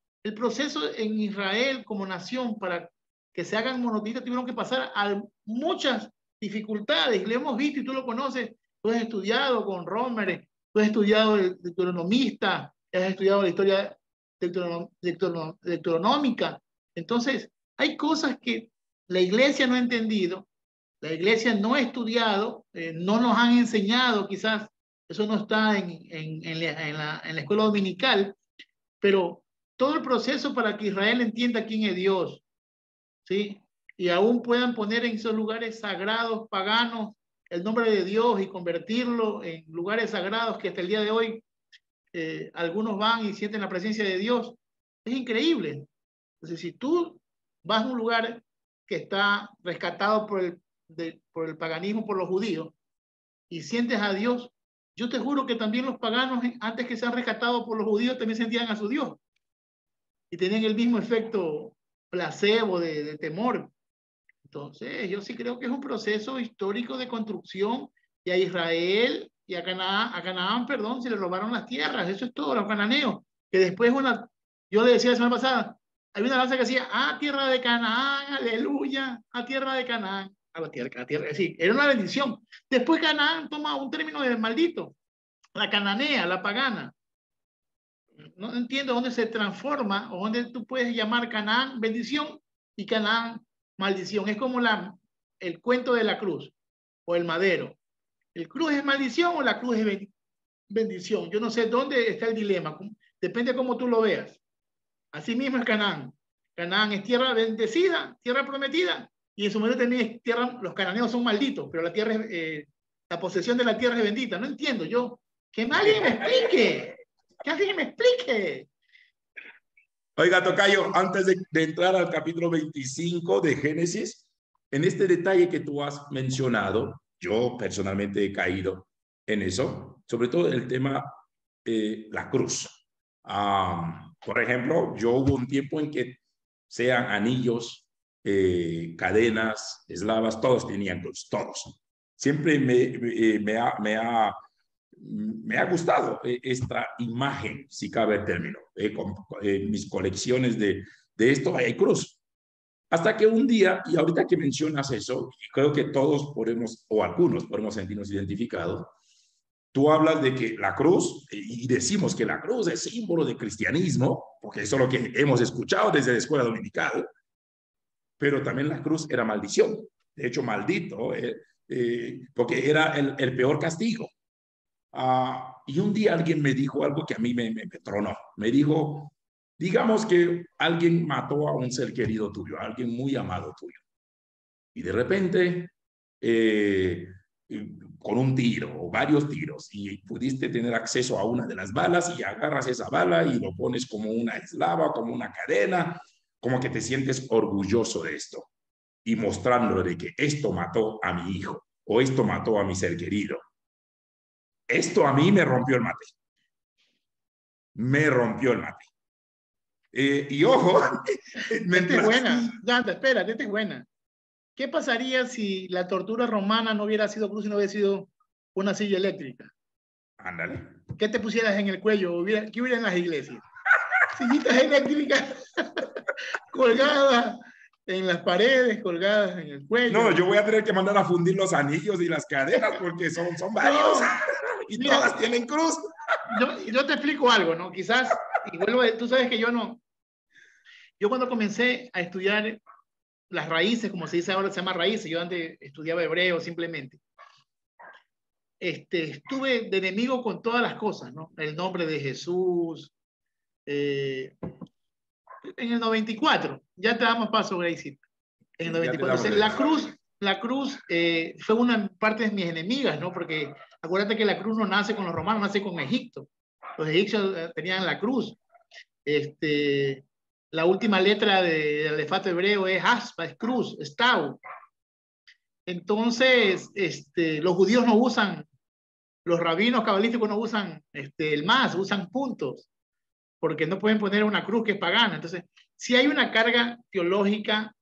S2: en Israel como nación para que se hagan monoteístas tuvieron que pasar a muchas dificultades. Lo hemos visto y tú lo conoces. Tú has estudiado con Romer, tú has estudiado el deuteronomista, has estudiado la historia deuteronómica. Entonces, hay cosas que la iglesia no ha entendido, la iglesia no ha estudiado, no nos han enseñado, quizás eso no está en la escuela dominical, pero todo el proceso para que Israel entienda quién es Dios, ¿sí? Y aún puedan poner en esos lugares sagrados, paganos, el nombre de Dios y convertirlo en lugares sagrados que hasta el día de hoy algunos van y sienten la presencia de Dios. Es increíble. Entonces, si tú vas a un lugar que está rescatado por el paganismo, por los judíos, y sientes a Dios, yo te juro que también los paganos, antes que sean rescatados por los judíos, también sentían a su Dios. Y tenían el mismo efecto placebo de temor. Entonces, yo sí creo que es un proceso histórico de construcción, y a Israel y a Canaán, perdón, se le robaron las tierras. Eso es todo, los cananeos. Que después yo le decía la semana pasada, hay una danza que decía, tierra de Canaán, aleluya, a tierra de Canaán, a la tierra, sí, era una bendición. Después Canaán toma un término de maldito, la cananea, la pagana. No entiendo dónde se transforma o dónde tú puedes llamar Canaán bendición y Canaán maldición. Es como el cuento de la cruz o el madero. ¿El cruz es maldición o la cruz es bendición? Yo no sé dónde está el dilema. Depende de cómo tú lo veas. Así mismo es Canaán. Canaán es tierra bendecida, tierra prometida, y en Sumerio también es tierra, los cananeos son malditos, pero la tierra es, la posesión de la tierra es bendita. No entiendo yo. Que alguien me explique. Que alguien me explique.
S1: Oiga, tocayo, antes de entrar al capítulo 25 de Génesis, en este detalle que tú has mencionado, yo personalmente he caído en eso, sobre todo el tema la cruz. Por ejemplo, yo hubo un tiempo en que sean anillos, cadenas, eslavas, todos tenían cruz, todos. Siempre me ha gustado esta imagen, si cabe el término. Mis colecciones de esto hay cruz. Hasta que un día, y ahorita que mencionas eso, y creo que todos podemos, o algunos podemos sentirnos identificados, tú hablas de que la cruz, y decimos que la cruz es símbolo de cristianismo, porque eso es lo que hemos escuchado desde la escuela dominical, pero también la cruz era maldición. De hecho, maldito, porque era el peor castigo. Y un día alguien me dijo algo que a mí me tronó. Me dijo, digamos que alguien mató a un ser querido tuyo, a alguien muy amado tuyo. Y de repente, con un tiro o varios tiros, y pudiste tener acceso a una de las balas y agarras esa bala y lo pones como una eslava, como una cadena, como que te sientes orgulloso de esto y mostrándole que esto mató a mi hijo o esto mató a mi ser querido. Esto a mí me rompió el mate. Me rompió el mate. Y ojo,
S2: Esta es buena. Dante, espera, esta es buena. ¿Qué pasaría si la tortura romana no hubiera sido cruz y no hubiera sido una silla eléctrica?
S1: Ándale.
S2: ¿Qué te pusieras en el cuello? ¿Qué hubiera en las iglesias? Sillitas eléctricas colgadas en las paredes, colgadas en el cuello.
S1: No, yo voy a tener que mandar a fundir los anillos y las cadenas porque son varios. No, y mira, todas tienen cruz.
S2: Yo te explico algo, ¿no? Quizás, y vuelvo, tú sabes que yo cuando comencé a estudiar las raíces, como se dice ahora, se llama raíces, yo antes estudiaba hebreo simplemente. Estuve de enemigo con todas las cosas, ¿no? El nombre de Jesús. En el 94, ya te damos paso, Gracie. En el 94. O sea, la cruz fue una parte de mis enemigas, ¿no? Porque acuérdate que la cruz no nace con los romanos, nace con Egipto. Los egipcios tenían la cruz. La última letra del alfabeto hebreo es aspa, es cruz, es tau. Entonces, los judíos no usan, los rabinos cabalísticos no usan el más, usan puntos, porque no pueden poner una cruz que es pagana. Entonces, si hay una carga teológica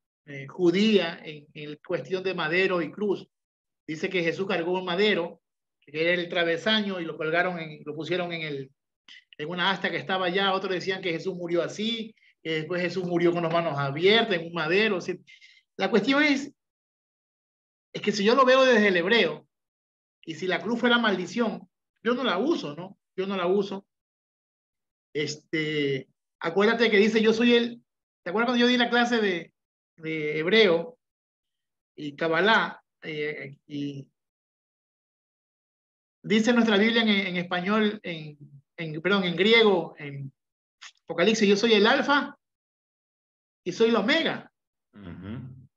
S2: judía en cuestión de madero y cruz. Dice que Jesús cargó un madero, que era el travesaño, y lo colgaron, lo pusieron en una asta que estaba allá. Otros decían que Jesús murió así, que después Jesús murió con las manos abiertas en un madero. O sea, la cuestión es que si yo lo veo desde el hebreo, y si la cruz fuera maldición, yo no la uso, ¿no? Yo no la uso. Acuérdate que dice, yo soy ¿te acuerdas cuando yo di la clase de hebreo y Kabbalah? Y dice nuestra Biblia en español, perdón, en griego, en Apocalipsis, yo soy el alfa y soy la omega.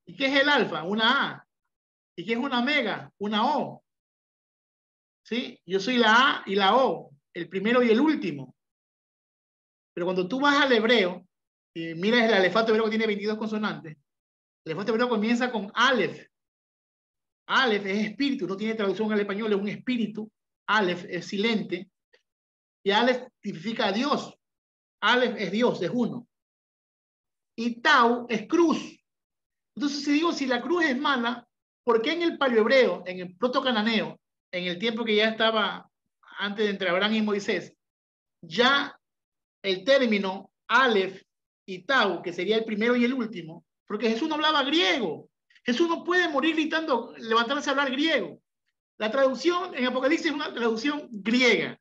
S2: ¿Y qué es el alfa? Una A. ¿Y qué es una omega? Una O. ¿Sí? Yo soy la A y la O, el primero y el último. Pero cuando tú vas al hebreo y miras el alefato hebreo que tiene 22 consonantes, el alefato hebreo comienza con Aleph. Aleph es espíritu, no tiene traducción al español, es un espíritu. Aleph es silente. Y Aleph significa Dios. Aleph es Dios, es uno. Y Tau es cruz. Entonces, si la cruz es mala, ¿por qué en el paleohebreo, en el proto-cananeo, en el tiempo que ya estaba antes de entre Abraham y Moisés, ya el término Aleph y Tau, que sería el primero y el último, porque Jesús no hablaba griego? Jesús no puede morir gritando, levantarse a hablar griego. La traducción en Apocalipsis es una traducción griega.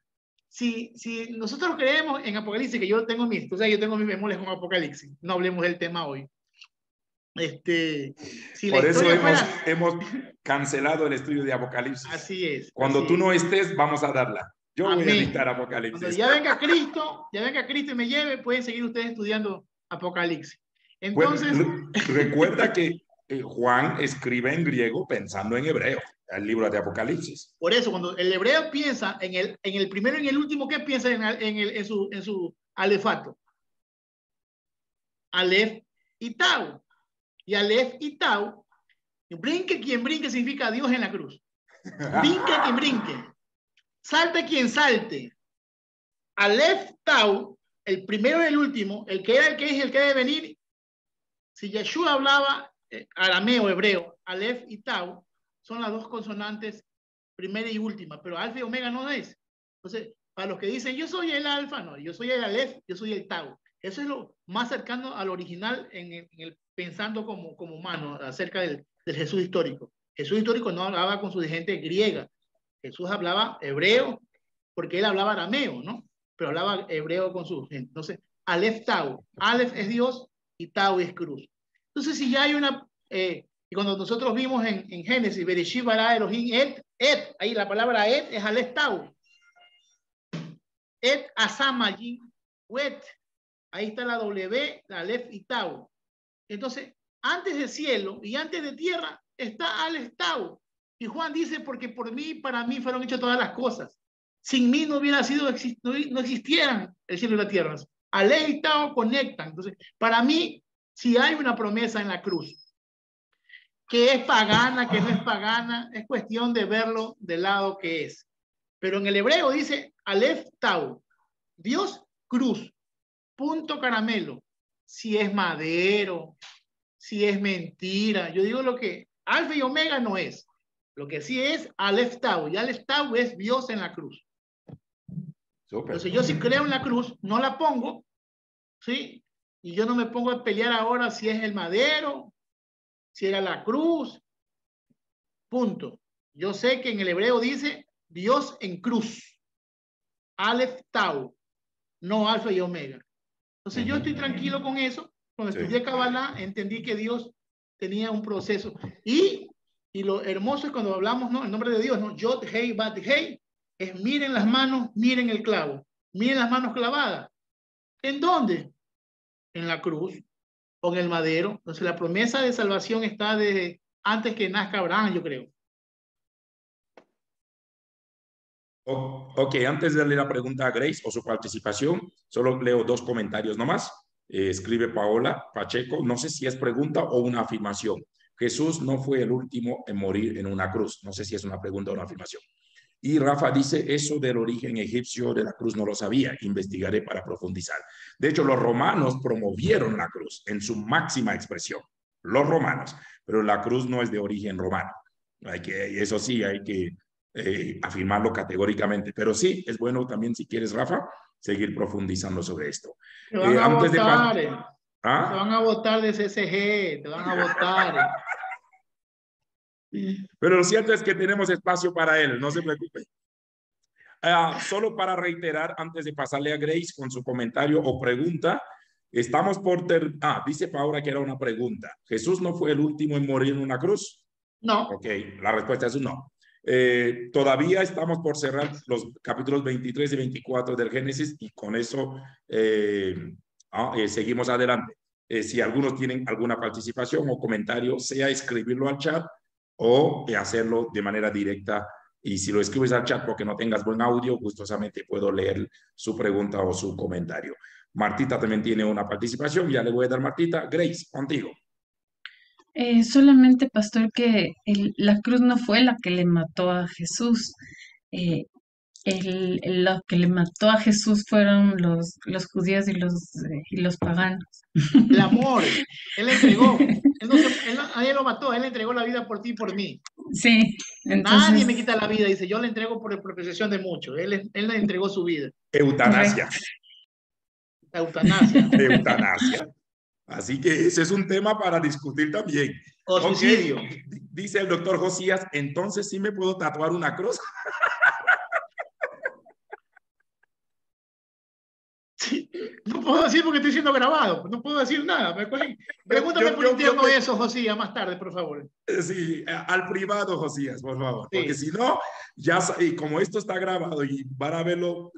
S2: Si nosotros creemos en Apocalipsis, que yo tengo mis memorias con Apocalipsis, no hablemos del tema hoy. Si
S1: por eso hemos cancelado el estudio de Apocalipsis.
S2: Así es.
S1: Cuando tú no estés, vamos a darla. Yo voy a dictar Apocalipsis.
S2: Cuando ya venga Cristo y me lleve, pueden seguir ustedes estudiando Apocalipsis. Entonces,
S1: recuerda que Juan escribe en griego pensando en hebreo, el libro de Apocalipsis.
S2: Por eso, cuando el hebreo piensa en el primero y en el último, ¿qué piensa en su alefato? Alef y Tau. Y Alef y Tau, brinque quien brinque significa Dios en la cruz. Brinque quien brinque. Salte quien salte. Alef, Tau, el primero y el último, el que era, el que es, el que debe venir. Si Yeshua hablaba arameo, hebreo, Alef y Tau, son las dos consonantes primera y última, pero alfa y omega no es. Entonces, para los que dicen, yo soy el alfa, no, yo soy el Alef, yo soy el Tau. Eso es lo más cercano al original pensando como humano acerca del Jesús histórico. Jesús histórico no hablaba con su gente griega. Jesús hablaba hebreo porque él hablaba arameo, ¿no? Pero hablaba hebreo con su gente. Entonces, Alef, Tau. Alef es Dios y Tau es cruz. Entonces, si ya hay una... y cuando nosotros vimos en Génesis, Bereshit bara Elohim et, ahí la palabra et es Alef, Tau. Et asam allí, wet. Ahí está la W, la Alef y Tau. Entonces, antes del cielo y antes de tierra está Alef, Tau. Y Juan dice, porque por mí, para mí fueron hechas todas las cosas. Sin mí no hubiera sido, no existieran el cielo y la tierra. Alef y Tau conectan. Entonces, para mí, si hay una promesa en la cruz, que es pagana, que no es pagana, es cuestión de verlo del lado que es. Pero en el hebreo dice Alef, Tau. Dios, cruz. Punto caramelo. Si es madero, si es mentira. Yo digo lo que alfa y omega no es. Lo que sí es Alef, Tau. Y Alef, Tau es Dios en la cruz.
S1: Súper.
S2: Entonces yo si creo en la cruz, no la pongo, ¿sí? Y yo no me pongo a pelear ahora si es el madero, si era la cruz. Punto. Yo sé que en el hebreo dice Dios en cruz. Alef, Tau. No alfa y omega. Entonces yo estoy tranquilo con eso. Cuando estudié Kabbalah, entendí que Dios tenía un proceso. Y lo hermoso es cuando hablamos, ¿no? El nombre de Dios, ¿no? Yod, Hei, Bat, Hei. Es miren las manos, miren el clavo. Miren las manos clavadas. ¿En dónde? En la cruz o en el madero. Entonces la promesa de salvación está desde antes que nazca Abraham, yo creo.
S1: Ok, antes de darle la pregunta a Grace o su participación, solo leo dos comentarios nomás. Escribe Paola Pacheco, no sé si es pregunta o una afirmación. Jesús no fue el último en morir en una cruz. No sé si es una pregunta o una afirmación. Y Rafa dice, eso del origen egipcio de la cruz no lo sabía, investigaré para profundizar. De hecho, los romanos promovieron la cruz en su máxima expresión, los romanos, pero la cruz no es de origen romano. Eso sí, hay que afirmarlo categóricamente, pero sí, es bueno también, si quieres, Rafa, seguir profundizando sobre esto.
S2: Te van a votar,
S1: ¿Ah?
S2: Te van a votar de CCG, te van a votar.
S1: Pero lo cierto es que tenemos espacio para él, no se preocupe. Solo para reiterar, antes de pasarle a Grace con su comentario o pregunta, estamos por... dice Paula que era una pregunta. ¿Jesús no fue el último en morir en una cruz?
S2: No.
S1: Ok, la respuesta es un no. Todavía estamos por cerrar los capítulos 23 y 24 del Génesis y con eso seguimos adelante. Si algunos tienen alguna participación o comentario, sea escribirlo al chat o hacerlo de manera directa. Y si lo escribes al chat porque no tengas buen audio, gustosamente puedo leer su pregunta o su comentario. Martita también tiene una participación. Ya le voy a dar, Martita. Grace, contigo.
S6: Solamente, pastor, que la cruz no fue la que le mató a Jesús. Lo que le mató a Jesús fueron los judíos y los paganos.
S2: El amor, él le entregó. Él lo mató, él le entregó la vida por ti y por mí.
S6: Sí, entonces...
S2: Nadie me quita la vida, dice, yo le entrego por propiciación de muchos. Él le entregó su vida.
S1: Eutanasia.
S2: Eutanasia.
S1: Eutanasia. Así que ese es un tema para discutir también.
S2: O suicidio.
S1: Okay. Dice el doctor Josías, entonces sí me puedo tatuar una cruz.
S2: Sí. No puedo decir porque estoy siendo grabado. No puedo decir nada. Pregúntame por interno eso, Josías, más tarde, por favor.
S1: Sí, al privado, Josías, por favor.
S2: Sí.
S1: Porque si no, ya como esto está grabado y van a verlo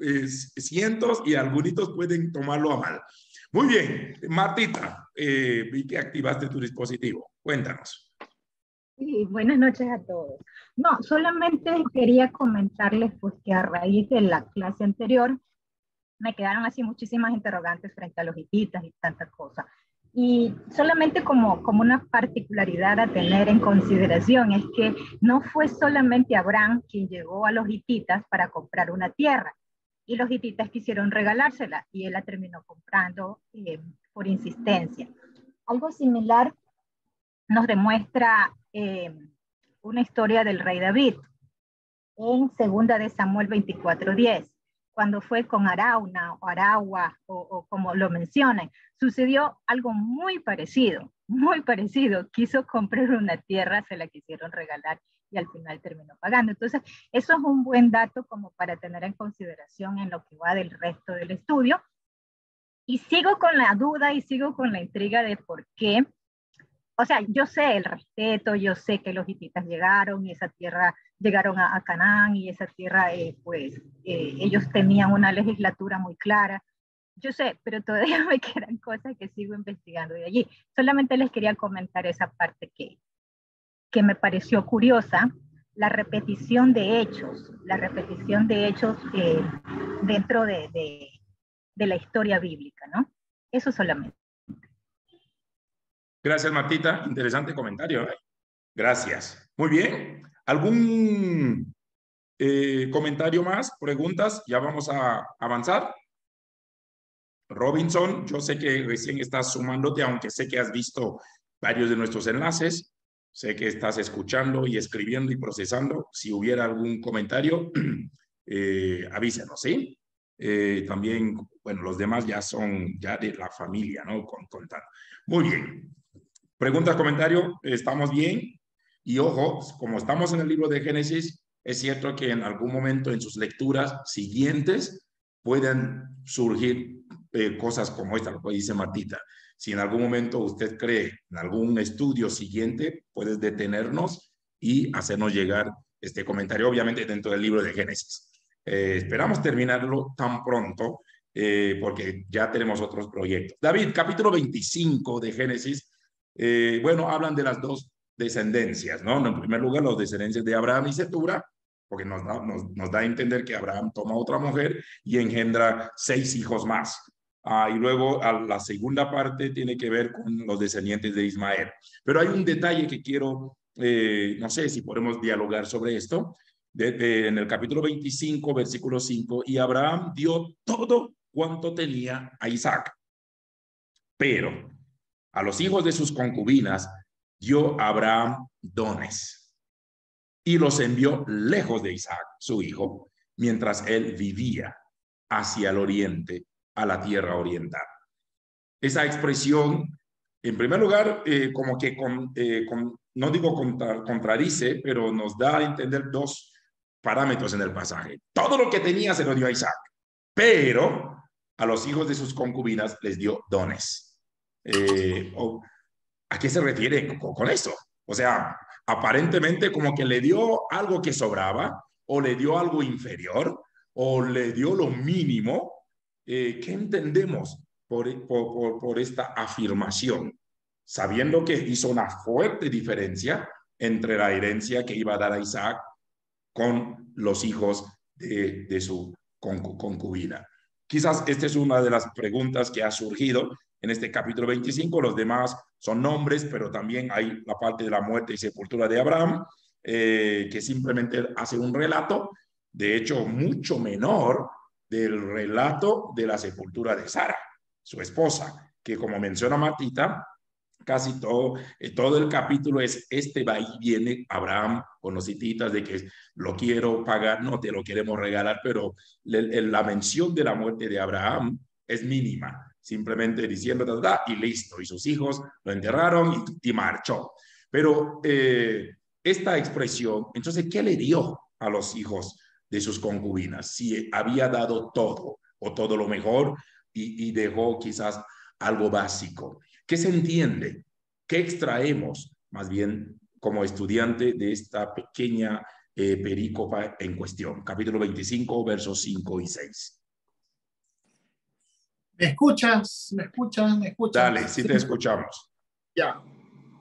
S1: cientos y algunos pueden tomarlo a mal. Muy bien, Martita, vi que activaste tu dispositivo. Cuéntanos.
S7: Sí, buenas noches a todos. No, solamente quería comentarles pues que a raíz de la clase anterior me quedaron así muchísimas interrogantes frente a los hititas y tantas cosas. Y solamente como una particularidad a tener en consideración es que no fue solamente Abraham quien llegó a los hititas para comprar una tierra, y los hititas quisieron regalársela y él la terminó comprando por insistencia. Algo similar nos demuestra una historia del rey David en 2 de Samuel 24:10, cuando fue con Arauna o Aragua o como lo mencionan. Sucedió algo muy parecido, muy parecido. Quiso comprar una tierra, se la quisieron regalar y al final terminó pagando. Entonces, eso es un buen dato como para tener en consideración en lo que va del resto del estudio. Y sigo con la duda y sigo con la intriga de por qué. O sea, yo sé el respeto, yo sé que los hititas llegaron y esa tierra, llegaron a Canaán y esa tierra, ellos tenían una legislatura muy clara. Yo sé, pero todavía me quedan cosas que sigo investigando de allí. Solamente les quería comentar esa parte que me pareció curiosa, la repetición de hechos dentro de la historia bíblica, ¿no? Eso solamente.
S1: Gracias, Martita. Interesante comentario, ¿eh? Gracias. Muy bien. ¿Algún comentario más? ¿Preguntas? Ya vamos a avanzar. Robinson, yo sé que recién estás sumándote, aunque sé que has visto varios de nuestros enlaces. Sé que estás escuchando y escribiendo y procesando. Si hubiera algún comentario, avísenos, ¿sí? También, bueno, los demás ya son ya de la familia, ¿no? Contando. Muy bien. Preguntas, comentario, ¿estamos bien? Y ojo, como estamos en el libro de Génesis, es cierto que en algún momento en sus lecturas siguientes pueden surgir cosas como esta, lo que dice Martita. Si en algún momento usted cree en algún estudio siguiente, puedes detenernos y hacernos llegar este comentario, obviamente dentro del libro de Génesis. Esperamos terminarlo tan pronto porque ya tenemos otros proyectos. David, capítulo 25 de Génesis. Bueno, hablan de las dos descendencias, ¿no? En primer lugar, las descendencias de Abraham y Setura, porque nos da a entender que Abraham toma otra mujer y engendra 6 hijos más. Y luego la segunda parte tiene que ver con los descendientes de Ismael. Pero hay un detalle que quiero, no sé si podemos dialogar sobre esto. En el capítulo 25, versículo 5, y Abraham dio todo cuanto tenía a Isaac. Pero a los hijos de sus concubinas dio Abraham dones y los envió lejos de Isaac, su hijo, mientras él vivía hacia el oriente, a la tierra oriental. Esa expresión, en primer lugar, como que no digo contradice, pero nos da a entender dos parámetros en el pasaje. Todo lo que tenía se lo dio a Isaac, pero a los hijos de sus concubinas les dio dones. ¿A qué se refiere con eso? O sea, aparentemente como que le dio algo que sobraba, o le dio algo inferior, o le dio lo mínimo. ¿Qué entendemos por esta afirmación? Sabiendo que hizo una fuerte diferencia entre la herencia que iba a dar a Isaac con los hijos de su concubina. Quizás esta es una de las preguntas que ha surgido en este capítulo 25. Los demás son nombres, pero también hay la parte de la muerte y sepultura de Abraham, que simplemente hace un relato, de hecho, mucho menor del relato de la sepultura de Sara, su esposa, que como menciona Martita, casi todo el capítulo es va y viene Abraham con los hititas de que lo quiero pagar, no te lo queremos regalar, pero la mención de la muerte de Abraham es mínima, simplemente diciendo y listo, y sus hijos lo enterraron y marchó. Pero esta expresión, entonces, ¿qué le dio a los hijos de sus concubinas? Si había dado todo o todo lo mejor y dejó quizás algo básico. ¿Qué se entiende? ¿Qué extraemos más bien como estudiante de esta pequeña perícopa en cuestión? Capítulo 25, versos 5 y 6.
S2: ¿Me escuchas? ¿Me escuchas? ¿Me escuchas?
S1: Dale, sí te escuchamos.
S2: Ya.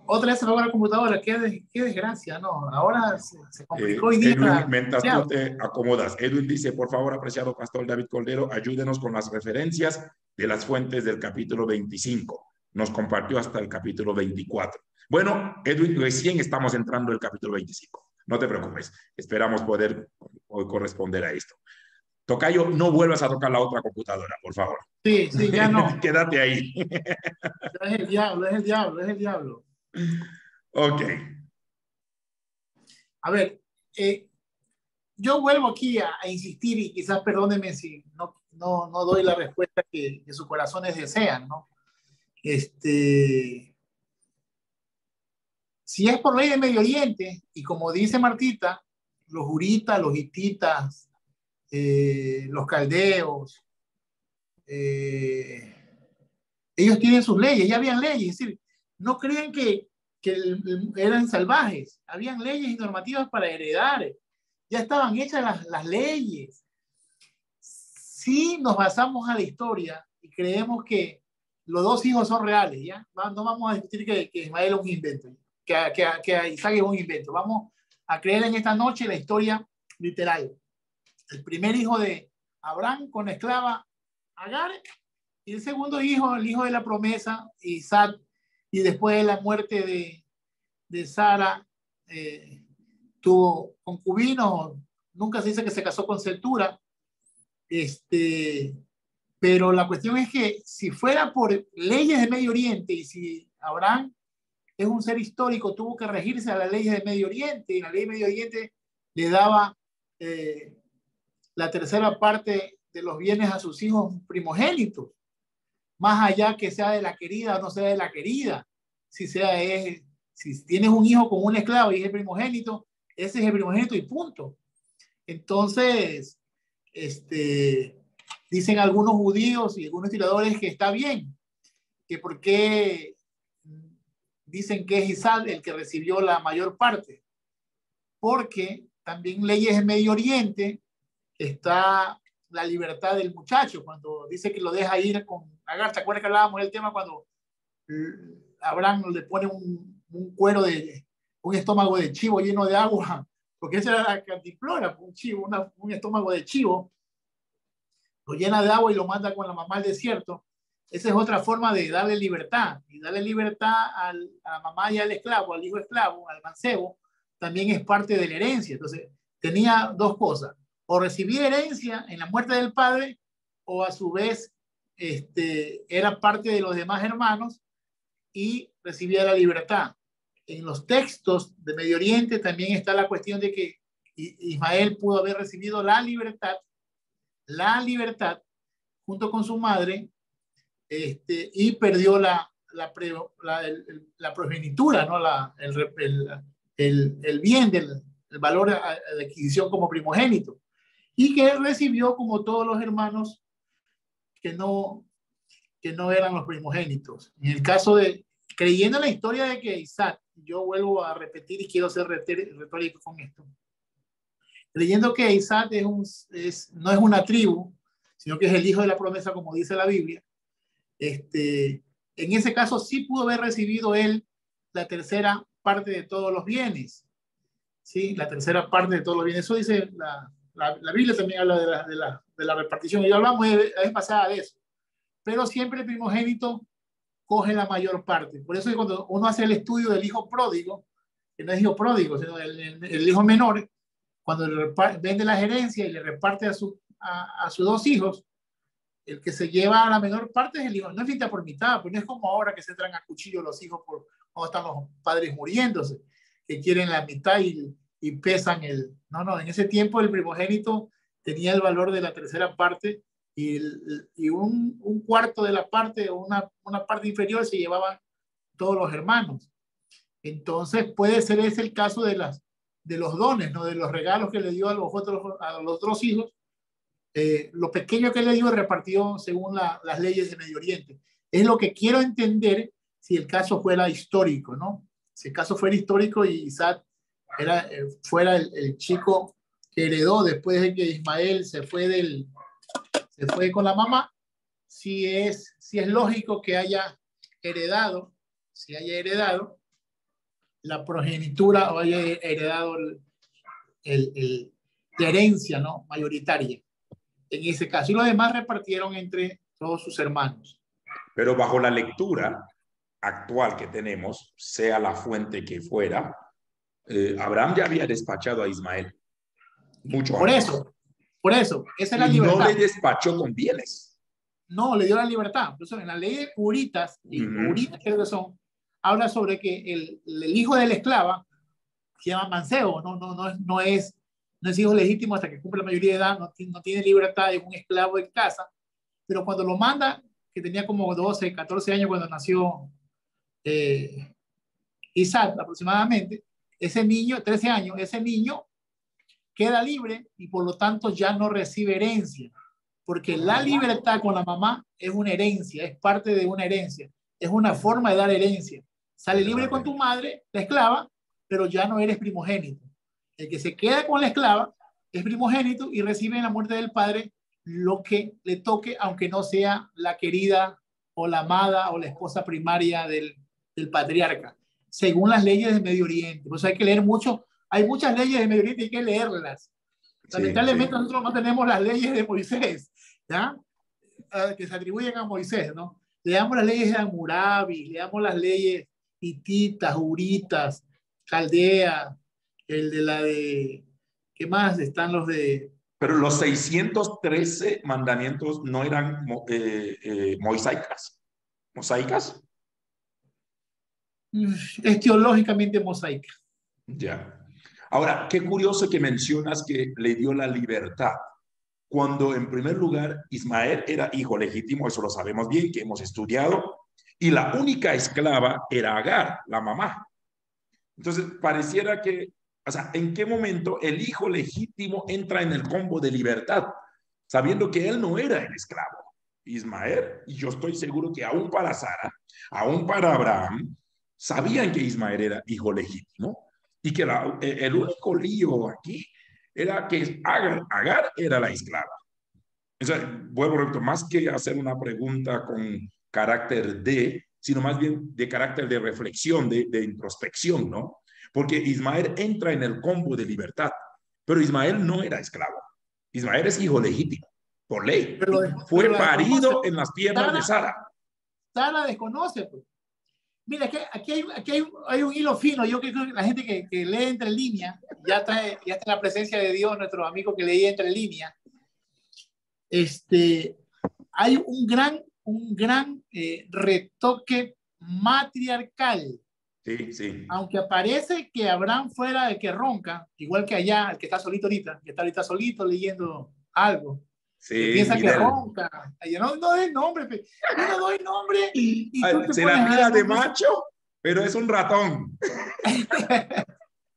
S2: Otra vez se fue a la computadora. Qué desgracia, ¿no? Ahora se complicó hoy día.
S1: Edwin, mientras tú te acomodas, Edwin dice, por favor, apreciado pastor David Cordero, ayúdenos con las referencias de las fuentes del capítulo 25. Nos compartió hasta el capítulo 24. Bueno, Edwin, recién estamos entrando al capítulo 25. No te preocupes, esperamos poder corresponder a esto. Tocayo, no vuelvas a tocar la otra computadora, por favor.
S2: Sí, ya no.
S1: Quédate ahí.
S2: Es el diablo.
S1: Ok.
S2: A ver, yo vuelvo aquí a insistir y quizás perdónenme si no doy la respuesta que sus corazones desean, ¿no? Si es por ley de Medio Oriente, y como dice Martita, los huritas, los hititas, los caldeos, ellos tienen sus leyes, ya habían leyes, es decir, no crean que eran salvajes, habían leyes y normativas para heredar, ya estaban hechas las leyes. Si nos basamos a la historia y creemos que los dos hijos son reales, ¿ya? No vamos a discutir que Ismael es un invento, que Isaac es un invento, vamos a creer en esta noche la historia literal. El primer hijo de Abraham con la esclava Agar, y el segundo hijo, el hijo de la promesa, Isaac, y después de la muerte de Sara, tuvo concubinos, nunca se dice que se casó con Cetura, pero la cuestión es que si fuera por leyes de Medio Oriente, y si Abraham es un ser histórico, tuvo que regirse a las leyes de Medio Oriente, y la ley de Medio Oriente le daba la tercera parte de los bienes a sus hijos primogénitos, más allá que sea de la querida o no sea de la querida. Si tienes un hijo con un esclavo y es el primogénito, ese es el primogénito y punto. Entonces, dicen algunos judíos y algunos historiadores que está bien, que por qué dicen que es Isaac el que recibió la mayor parte, porque también leyes en Medio Oriente está la libertad del muchacho, cuando dice que lo deja ir con Agar. ¿Te acuerdas que hablábamos del tema cuando Abraham le pone un cuero un estómago de chivo lleno de agua? Porque esa era la cantimplora, un estómago de chivo, lo llena de agua y lo manda con la mamá al desierto. Esa es otra forma de darle libertad. Y darle libertad a la mamá y al esclavo, al hijo esclavo, al mancebo, también es parte de la herencia. Entonces, tenía dos cosas: o recibir herencia en la muerte del padre, o a su vez era parte de los demás hermanos y recibía la libertad. En los textos de Medio Oriente también está la cuestión de que Ismael pudo haber recibido la libertad junto con su madre, y perdió la progenitura, ¿no? el bien el valor de adquisición como primogénito, y que recibió como todos los hermanos que no eran los primogénitos. En el caso de, creyendo en la historia de que Isaac, yo vuelvo a repetir y quiero ser retórico con esto, creyendo que Isaac no es una tribu, sino que es el hijo de la promesa, como dice la Biblia, en ese caso sí pudo haber recibido él la tercera parte de todos los bienes, ¿sí? La tercera parte de todos los bienes. Eso dice la Biblia, también habla de la repartición, y hablamos la vez pasada de eso, pero siempre el primogénito coge la mayor parte. Por eso cuando uno hace el estudio del hijo pródigo, que no es hijo pródigo, sino el hijo menor, cuando vende la gerencia y le reparte a sus dos hijos, el que se lleva a la menor parte es el hijo. No es mitad por mitad, pues no es como ahora que se entran a cuchillo los hijos cuando están los padres muriéndose, que quieren la mitad y pesan No, en ese tiempo el primogénito tenía el valor de la tercera parte, y un cuarto de la parte, o una parte inferior, se llevaban todos los hermanos. Entonces puede ser ese el caso de los dones, ¿no? De los regalos que le dio a los otros hijos. Lo pequeño que le dio repartió según las leyes de Medio Oriente. Es lo que quiero entender si el caso fuera histórico, ¿no? Si el caso fuera histórico y Isaac fuera el chico que heredó después de que Ismael se fue con la mamá, si es lógico que haya heredado, la progenitura o haya heredado la herencia, ¿no? Mayoritaria en ese caso. Y los demás repartieron entre todos sus hermanos.
S1: Pero bajo la lectura actual que tenemos, sea la fuente que fuera, Abraham ya había despachado a Ismael mucho antes.
S2: Por eso, esa es la
S1: y
S2: libertad.
S1: No le despachó con bienes.
S2: No, le dio la libertad. Entonces, en la ley de Uritas, Uritas creo que son, habla sobre que el hijo de la esclava se llama mancebo, no es hijo legítimo hasta que cumple la mayoría de edad, no tiene libertad, es un esclavo de casa, pero cuando lo manda, que tenía como 12, 14 años cuando nació Isaac aproximadamente, ese niño, 13 años, ese niño queda libre y por lo tanto ya no recibe herencia, porque la libertad con la mamá es una herencia, es parte de una herencia, es una forma de dar herencia. Sale libre con tu madre, la esclava, pero ya no eres primogénito. El que se queda con la esclava es primogénito y recibe en la muerte del padre lo que le toque, aunque no sea la querida o la amada o la esposa primaria del patriarca, según las leyes del Medio Oriente. Pues hay que leer mucho, hay muchas leyes del Medio Oriente y hay que leerlas. Lamentablemente nosotros no tenemos las leyes de Moisés, ¿ya? Que se atribuyen a Moisés, ¿no? Leamos las leyes de Hammurabi, leamos las leyes hititas, uritas, caldea, ¿qué más? Están los de...
S1: Pero los 613 mandamientos no eran mosaicas. ¿Mosaicas?
S2: Es teológicamente mosaica.
S1: Ya. Ahora, qué curioso que mencionas que le dio la libertad, cuando en primer lugar Ismael era hijo legítimo, eso lo sabemos bien, que hemos estudiado, y la única esclava era Agar, la mamá. Entonces, pareciera que, o sea, ¿en qué momento el hijo legítimo entra en el combo de libertad, sabiendo que él no era el esclavo? Ismael, y yo estoy seguro que aún para Sara, aún para Abraham, sabían que Ismael era hijo legítimo, y que el único lío aquí era que Agar era la esclava. O sea, vuelvo a repetir, más que hacer una pregunta con carácter sino más bien de carácter de reflexión, de introspección, ¿no? Porque Ismael entra en el combo de libertad, pero Ismael no era esclavo. Ismael es hijo legítimo, por ley. Fue parido en las piernas de Sara.
S2: Sara desconoce, pues. Mira, aquí hay un hilo fino. Yo creo que la gente que lee entre líneas, ya está en la presencia de Dios, nuestro amigo que leía entre líneas. Hay un gran retoque matriarcal.
S1: Sí.
S2: Aunque parece que Abraham fuera el que ronca, igual que allá, el que está solito ahorita, que está ahorita solito leyendo algo.
S1: Sí,
S2: piensa que ronca. No doy nombre, yo no doy nombre. Y
S1: se la tira de macho, pero es un ratón.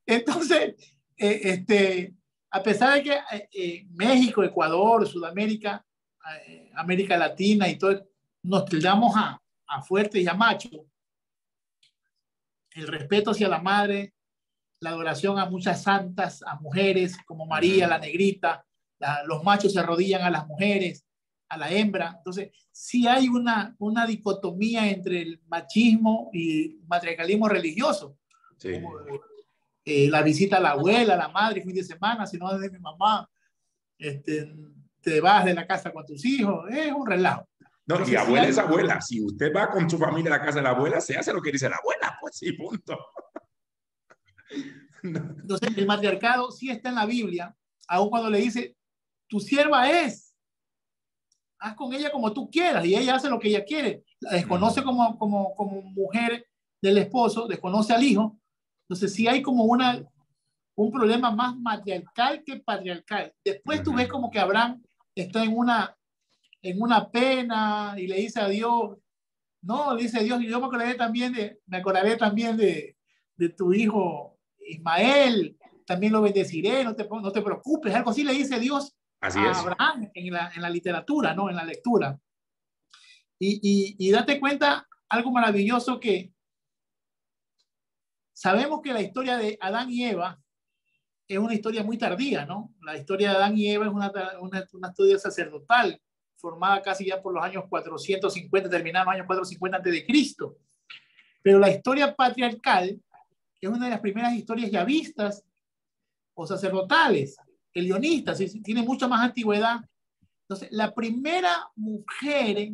S2: Entonces, a pesar de que México, Ecuador, Sudamérica, América Latina y todo, nos tildamos a fuerte y a macho, el respeto hacia la madre, la adoración a muchas santas, a mujeres como María, la negrita, los machos se arrodillan a las mujeres, a la hembra. Entonces, sí hay una dicotomía entre el machismo y el matriarcalismo religioso.
S1: Sí.
S2: Como, la visita a la abuela, a la madre, fin de semana, si no es de mi mamá, te vas de la casa con tus hijos, es un relajo.
S1: No,
S2: entonces,
S1: y abuela es abuela. Si usted va con su familia a la casa de la abuela, se hace lo que dice la abuela, pues sí, punto.
S2: Entonces, el matriarcado sí está en la Biblia, aun cuando le dice, tu sierva es, haz con ella como tú quieras, y ella hace lo que ella quiere. La desconoce como mujer del esposo, desconoce al hijo. Entonces, sí hay como un problema más matriarcal que patriarcal. Después tú ves como que Abraham está en una pena y le dice a Dios, no, le dice a Dios, y yo me acordaré también de tu hijo Ismael, también lo bendeciré, no te preocupes, algo así le dice Dios
S1: así
S2: a
S1: es.
S2: Abraham en la literatura, ¿no? En la lectura. Y date cuenta algo maravilloso, que sabemos que la historia de Adán y Eva es una historia muy tardía, ¿no? La historia de Adán y Eva es una historia sacerdotal, formada casi ya por los años 450, terminando los años 450 a.C. Pero la historia patriarcal que es una de las primeras historias yavistas o sacerdotales, elionistas, tiene mucha más antigüedad. Entonces, la primera mujer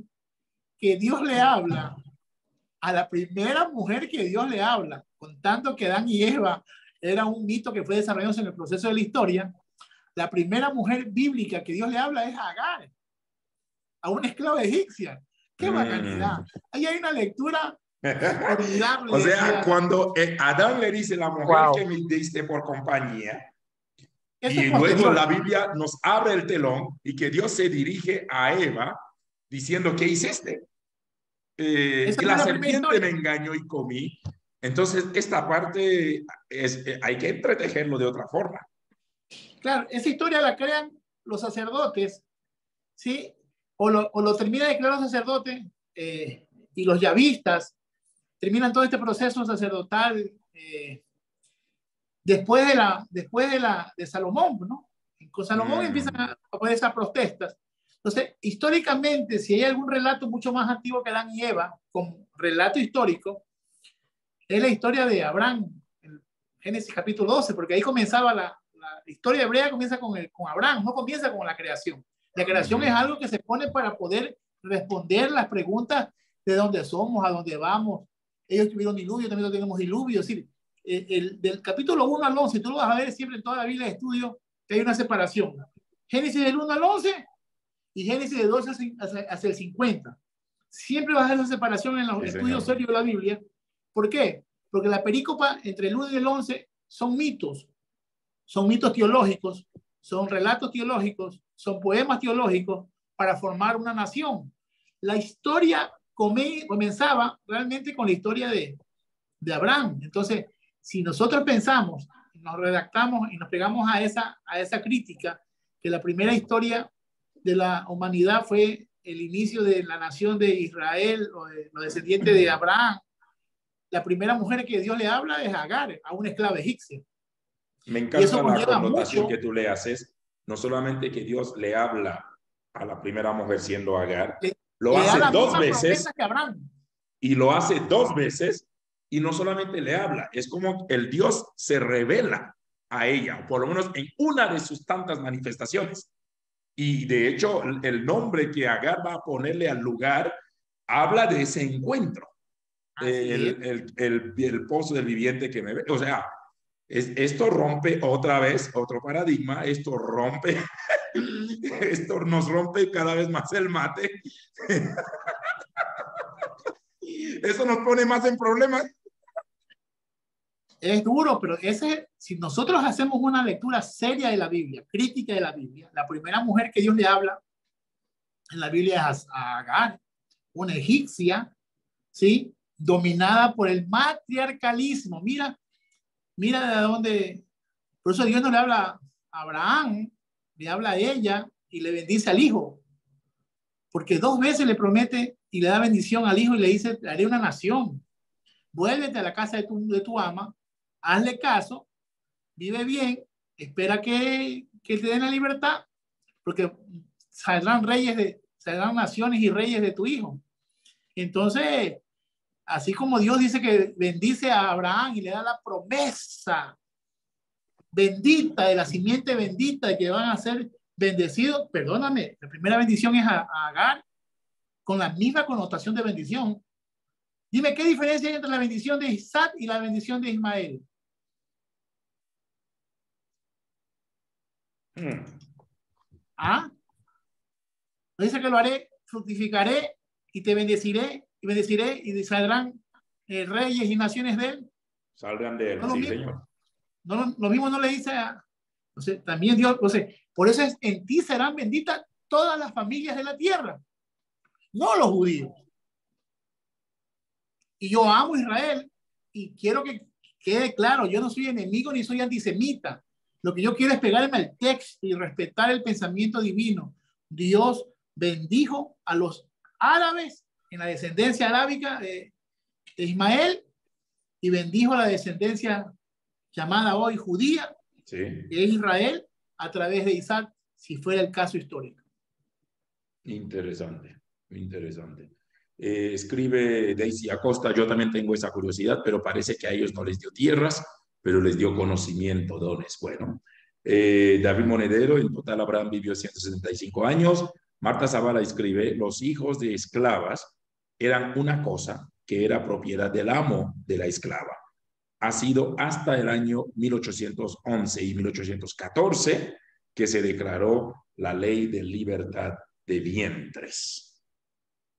S2: que Dios le habla, a la primera mujer que Dios le habla, contando que Adán y Eva era un mito que fue desarrollándose en el proceso de la historia, la primera mujer bíblica que Dios le habla es Agar, a una esclava egipcia. ¡Qué bacanidad! Ahí hay una lectura formidable.
S1: O sea, cuando Adán le dice la mujer que me diste por compañía, y luego la Biblia nos abre el telón y que Dios se dirige a Eva diciendo, ¿qué hiciste? La serpiente me engañó y comí. Entonces, esta parte hay que entretejerlo de otra forma.
S2: Claro, esa historia la crean los sacerdotes, ¿sí? O lo termina de crear los sacerdotes y los yavistas terminan todo este proceso sacerdotal después de Salomón, ¿no? Con Salomón empiezan a poner esas protestas. Entonces, históricamente, si hay algún relato mucho más antiguo que Adán y Eva, con relato histórico, es la historia de Abraham, en Génesis capítulo 12, porque ahí comenzaba la historia hebrea, comienza con Abraham, no comienza con la creación. La creación es algo que se pone para poder responder las preguntas de dónde somos, a dónde vamos. Ellos tuvieron diluvio, también tenemos diluvio. Es decir, del capítulo 1 al 11, tú lo vas a ver siempre en toda la Biblia de estudio, que hay una separación. Génesis del 1 al 11 y Génesis de 12 hacia el 50. Siempre vas a ver esa separación en los estudios serios de la Biblia. ¿Por qué? Porque la perícopa entre el 1 y el 11 son mitos teológicos, son relatos teológicos, son poemas teológicos para formar una nación. La historia comenzaba realmente con la historia de Abraham. Entonces, si nosotros pensamos, nos redactamos y nos pegamos a esa crítica, que la primera historia de la humanidad fue el inicio de la nación de Israel o de los descendientes de Abraham, la primera mujer que Dios le habla es Agar, a una esclava egipcia.
S1: Me encanta la connotación que tú le haces, no solamente que Dios le habla a la primera mujer siendo Agar, lo hace dos veces, y lo hace dos veces, y no solamente le habla, es como el Dios se revela a ella, por lo menos en una de sus tantas manifestaciones. Y de hecho, el nombre que Agar va a ponerle al lugar habla de ese encuentro. El pozo del viviente que me ve. O sea, esto rompe otra vez otro paradigma. Esto rompe, esto nos rompe cada vez más el mate. Eso nos pone más en problemas.
S2: Es duro, pero si nosotros hacemos una lectura seria de la Biblia, crítica de la Biblia, la primera mujer que Dios le habla en la Biblia es a Agar, una egipcia, ¿sí? Dominada por el matriarcalismo. Mira de dónde. Por eso Dios no le habla a Abraham, le habla a ella y le bendice al hijo. Porque dos veces le promete y le da bendición al hijo y le dice, te haré una nación. Vuélvete a la casa de tu ama, hazle caso, vive bien, espera que te den la libertad, porque saldrán naciones y reyes de tu hijo. Entonces, así como Dios dice que bendice a Abraham y le da la promesa bendita, de la simiente bendita, de que van a ser bendecidos, perdóname, la primera bendición es a Agar, con la misma connotación de bendición. Dime, ¿qué diferencia hay entre la bendición de Isaac y la bendición de Ismael? ¿Ah? Dice que lo haré, fructificaré y te bendeciré y saldrán reyes y naciones de él.
S1: Saldrán de él,
S2: no,
S1: sí, Señor.
S2: No, lo mismo no le dice también Dios, por eso en ti serán benditas todas las familias de la tierra, no los judíos. Y yo amo a Israel y quiero que quede claro, yo no soy enemigo ni soy antisemita. Lo que yo quiero es pegarme al texto y respetar el pensamiento divino. Dios bendijo a los árabes en la descendencia arábica de Ismael y bendijo a la descendencia llamada hoy judía,
S1: sí,
S2: que es Israel, a través de Isaac, si fuera el caso histórico.
S1: Interesante, interesante. Escribe Daisy Acosta, yo también tengo esa curiosidad, pero parece que a ellos no les dio tierras, pero les dio conocimiento, dones. Bueno, David Monedero, en total Abraham vivió 175 años. Marta Zavala escribe, los hijos de esclavas eran una cosa que era propiedad del amo de la esclava. Ha sido hasta el año 1811 y 1814 que se declaró la ley de libertad de vientres.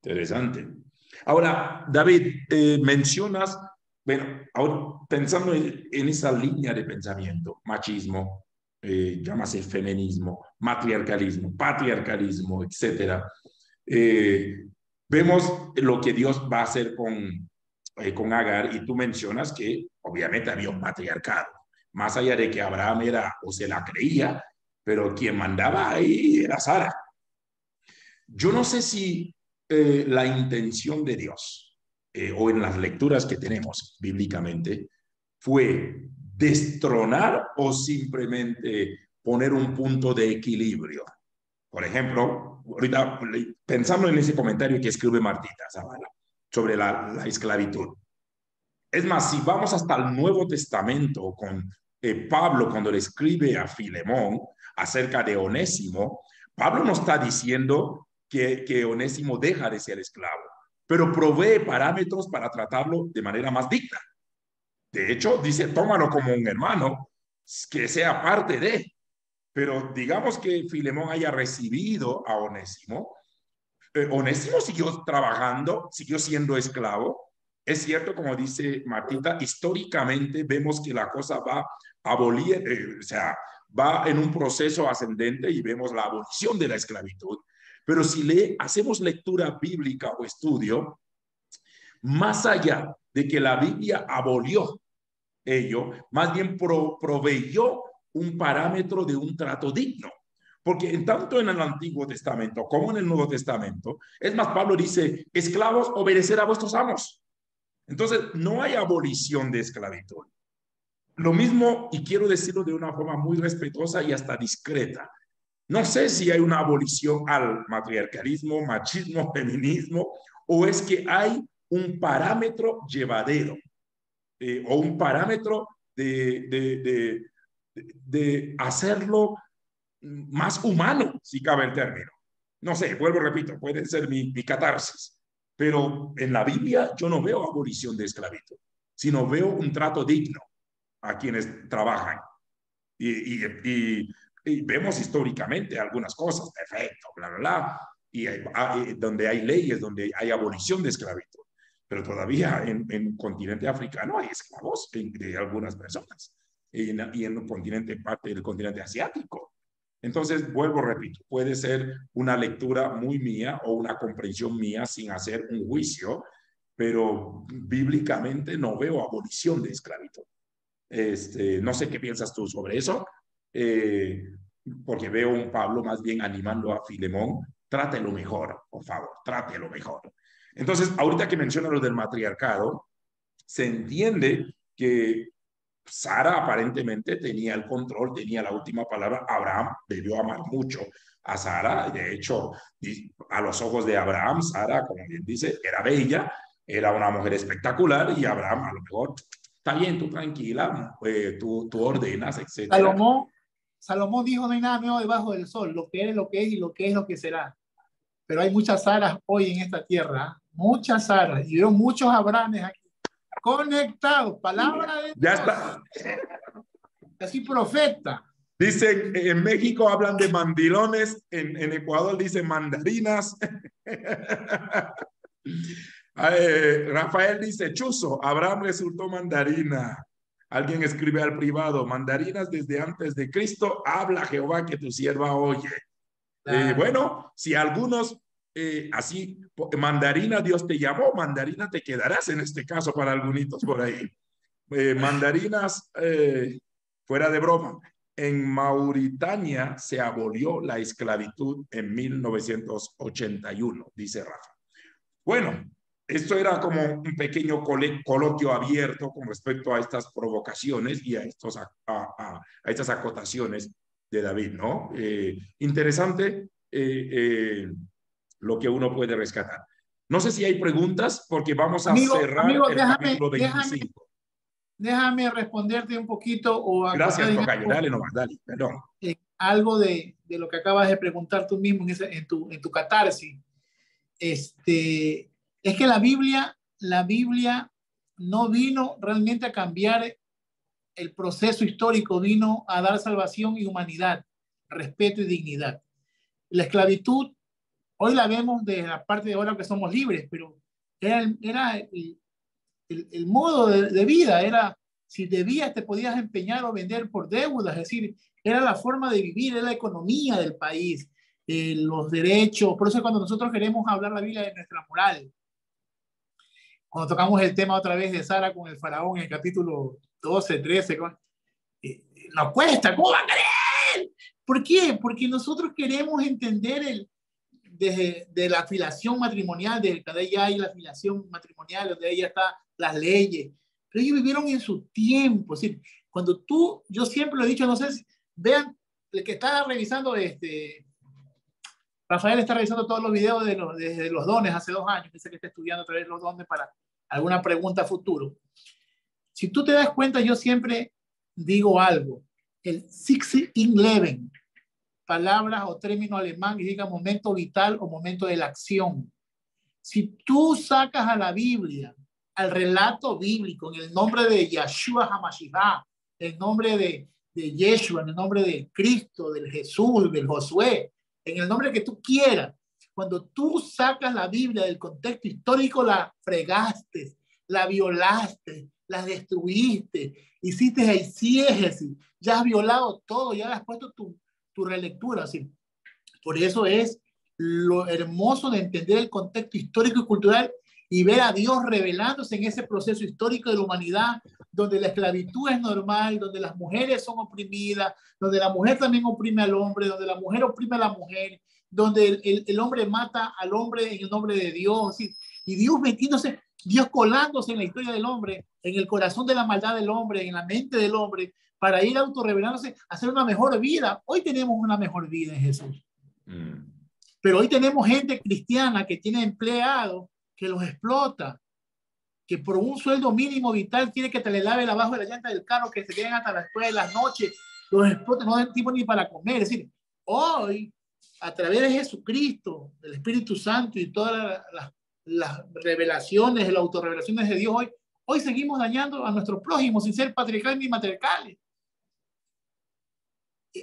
S1: Interesante. Ahora, David, mencionas, bueno, ahora, pensando en esa línea de pensamiento, machismo, llámase feminismo, matriarcalismo, patriarcalismo, etcétera, vemos lo que Dios va a hacer con Agar, y tú mencionas que obviamente había un patriarcado, más allá de que Abraham era o se la creía, pero quien mandaba ahí era Sara. Yo no sé si la intención de Dios, o en las lecturas que tenemos bíblicamente, fue destronar o simplemente poner un punto de equilibrio. Por ejemplo, ahorita pensando en ese comentario que escribe Martita Zavala sobre la esclavitud. Es más, si vamos hasta el Nuevo Testamento con Pablo cuando le escribe a Filemón acerca de Onésimo, Pablo no está diciendo que Onésimo deja de ser esclavo, pero provee parámetros para tratarlo de manera más digna. De hecho, dice, tómalo como un hermano, que sea parte de. Pero digamos que Filemón haya recibido a Onésimo. Onésimo siguió trabajando, siguió siendo esclavo. Es cierto, como dice Martita, históricamente vemos que la cosa va abolir, o sea, va en un proceso ascendente y vemos la abolición de la esclavitud. Pero si hacemos lectura bíblica o estudio, más allá de que la Biblia abolió ello, más bien proveyó un parámetro de un trato digno. Porque tanto en el Antiguo Testamento como en el Nuevo Testamento, es más, Pablo dice, esclavos, obedecer a vuestros amos. Entonces, no hay abolición de esclavitud. Lo mismo, y quiero decirlo de una forma muy respetuosa y hasta discreta, no sé si hay una abolición al matriarcalismo, machismo, feminismo, o es que hay un parámetro llevadero, o un parámetro de hacerlo más humano, si cabe el término. No sé, vuelvo, repito, puede ser mi catarsis, pero en la Biblia yo no veo abolición de esclavitud, sino veo un trato digno a quienes trabajan. Y vemos históricamente algunas cosas, perfecto, bla, bla, bla, y donde hay leyes, donde hay abolición de esclavitud. Pero todavía en el continente africano hay esclavos de algunas personas, y en el continente, parte del continente asiático. Entonces, vuelvo, repito, puede ser una lectura muy mía o una comprensión mía sin hacer un juicio, pero bíblicamente no veo abolición de esclavitud. No sé qué piensas tú sobre eso, porque veo un Pablo más bien animando a Filemón, trátelo mejor, por favor, trátelo mejor. Entonces, ahorita que menciona lo del matriarcado, se entiende que Sara aparentemente tenía el control, tenía la última palabra. Abraham debió amar mucho a Sara. De hecho, a los ojos de Abraham, Sara, como bien dice, era bella, era una mujer espectacular, y Abraham a lo mejor, está bien, tú tranquila, tú ordenas, etc.
S2: Salomón dijo, no hay nada nuevo debajo del sol, lo que es lo que es y lo que es lo que será. Pero hay muchas Saras hoy en esta tierra, muchas Saras, y veo muchos Abrahames aquí conectados, palabra de Dios.
S1: Ya está.
S2: Así profeta.
S1: Dicen, en México hablan de mandilones, en Ecuador dicen mandarinas. Rafael dice, chuzo, Abraham resultó mandarina. Alguien escribe al privado, mandarinas desde antes de Cristo, habla Jehová que tu sierva oye. Claro. Bueno, si algunos así, mandarina Dios te llamó, mandarina te quedarás en este caso para algunos por ahí. Mandarinas, fuera de broma, en Mauritania se abolió la esclavitud en 1981, dice Rafa. Bueno, esto era como un pequeño coloquio abierto con respecto a estas provocaciones y a estas acotaciones de David, ¿no? Interesante lo que uno puede rescatar. No sé si hay preguntas porque vamos a
S2: Amigo,
S1: cerrar
S2: amigo,
S1: el capítulo 25.
S2: Déjame responderte un poquito o
S1: Gracias,
S2: acotar
S1: tocayo. Dale nomás, dale, perdón.
S2: algo de lo que acabas de preguntar tú mismo en tu catarsis. Es que la Biblia no vino realmente a cambiar el proceso histórico, vino a dar salvación y humanidad, respeto y dignidad. La esclavitud, hoy la vemos de la parte de ahora que somos libres, pero era el modo de vida, era si debías te podías empeñar o vender por deudas, es decir, era la forma de vivir, era la economía del país, los derechos. Por eso cuando nosotros queremos hablar la Biblia de nuestra moral, cuando tocamos el tema otra vez de Sara con el faraón en el capítulo 12, 13, nos cuesta, ¿cómo van a creer? ¿Por qué? Porque nosotros queremos entender desde la afiliación matrimonial, desde que ahí hay la afiliación matrimonial, donde ahí están las leyes. Pero ellos vivieron en su tiempo. Es decir, cuando yo siempre lo he dicho, no sé si vean, el que está revisando, Rafael está revisando todos los videos de los dones hace 2 años, dice que está estudiando a través de los dones para alguna pregunta futuro. Si tú te das cuenta, yo siempre digo algo, el 6-11, palabras o término alemán que diga momento vital o momento de la acción. Si tú sacas a la Biblia, al relato bíblico, en el nombre de Yeshua HaMashiach, el nombre de Yeshua, en el nombre de Cristo, del Jesús, del Josué, en el nombre que tú quieras, cuando tú sacas la Biblia del contexto histórico, la fregaste, la violaste, la destruiste, hiciste exégesis, ya has violado todo, ya has puesto tu relectura. Así. Por eso es lo hermoso de entender el contexto histórico y cultural y ver a Dios revelándose en ese proceso histórico de la humanidad, donde la esclavitud es normal, donde las mujeres son oprimidas, donde la mujer también oprime al hombre, donde la mujer oprime a la mujer, donde el hombre mata al hombre en el nombre de Dios, ¿sí? Y Dios metiéndose, Dios colándose en la historia del hombre, en el corazón de la maldad del hombre, en la mente del hombre, para ir autorrevelándose, hacer una mejor vida. Hoy tenemos una mejor vida en Jesús. Pero hoy tenemos gente cristiana que tiene empleados que los explota, que por un sueldo mínimo vital quiere que te le lave abajo de la llanta del carro, que se queden hasta después de las noches, los explota, no dan tiempo ni para comer. Es decir, hoy, a través de Jesucristo, del Espíritu Santo y todas las revelaciones, las autorrevelaciones de Dios, hoy seguimos dañando a nuestro prójimo sin ser patriarcales ni matriarcales.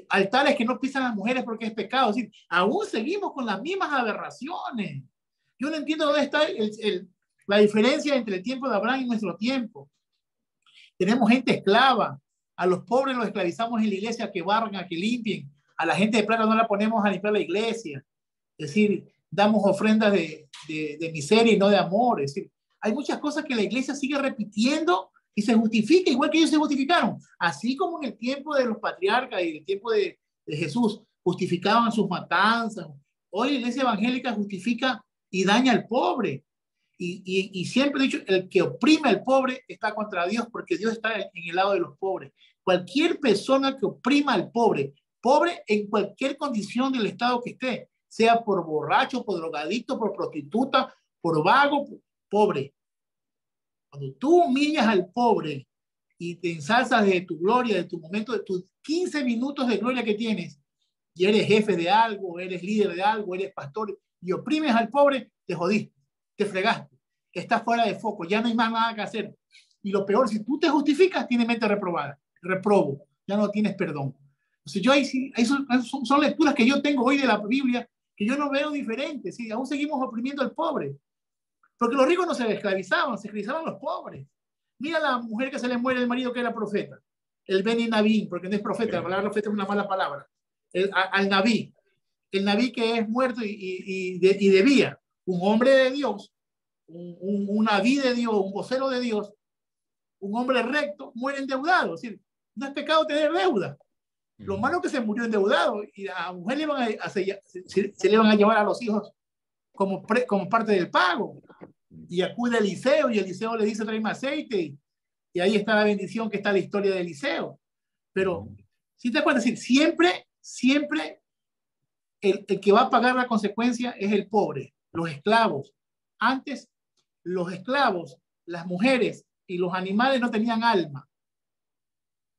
S2: Altares que no pisan a las mujeres porque es pecado. Es decir, aún seguimos con las mismas aberraciones. Yo no entiendo dónde está la diferencia entre el tiempo de Abraham y nuestro tiempo. Tenemos gente esclava. A los pobres los esclavizamos en la iglesia, a que barran, a que limpien. A la gente de plata no la ponemos a limpiar la iglesia. Es decir, damos ofrendas de miseria y no de amor. Es decir, hay muchas cosas que la iglesia sigue repitiendo y se justifica igual que ellos se justificaron. Así como en el tiempo de los patriarcas y en el tiempo de Jesús justificaban sus matanzas. Hoy la iglesia evangélica justifica y daña al pobre. Y siempre he dicho, el que oprime al pobre está contra Dios, porque Dios está en el lado de los pobres. Cualquier persona que oprima al pobre en cualquier condición del estado que esté, sea por borracho, por drogadicto, por prostituta, por vago, pobre. Cuando tú humillas al pobre y te ensalzas de tu gloria, de tu momento, de tus 15 minutos de gloria que tienes, y eres jefe de algo, eres líder de algo, eres pastor, y oprimes al pobre, te jodiste, te fregaste, estás fuera de foco, ya no hay más nada que hacer. Y lo peor, si tú te justificas, tienes mente reprobada, reprobo, ya no tienes perdón. Entonces yo son lecturas que yo tengo hoy de la Biblia que yo no veo diferentes, ¿sí? Aún seguimos oprimiendo al pobre. Porque los ricos no se esclavizaban, se esclavizaban los pobres. Mira la mujer que se le muere el marido que era profeta, el Beni Naví, porque no es profeta, la palabra profeta es una mala palabra, al Naví, el Naví que es muerto y debía, un hombre de Dios, un Naví de Dios, un vocero de Dios, un hombre recto, muere endeudado. Es decir, no es pecado tener deuda. Lo malo es que se murió endeudado y a la mujer se le van a llevar a los hijos como parte del pago. Y acude a Eliseo y Eliseo le dice tráeme aceite y ahí está la bendición que está la historia de Eliseo. Pero si te puedes decir, siempre el que va a pagar la consecuencia es el pobre, los esclavos. Antes, los esclavos, las mujeres y los animales no tenían alma.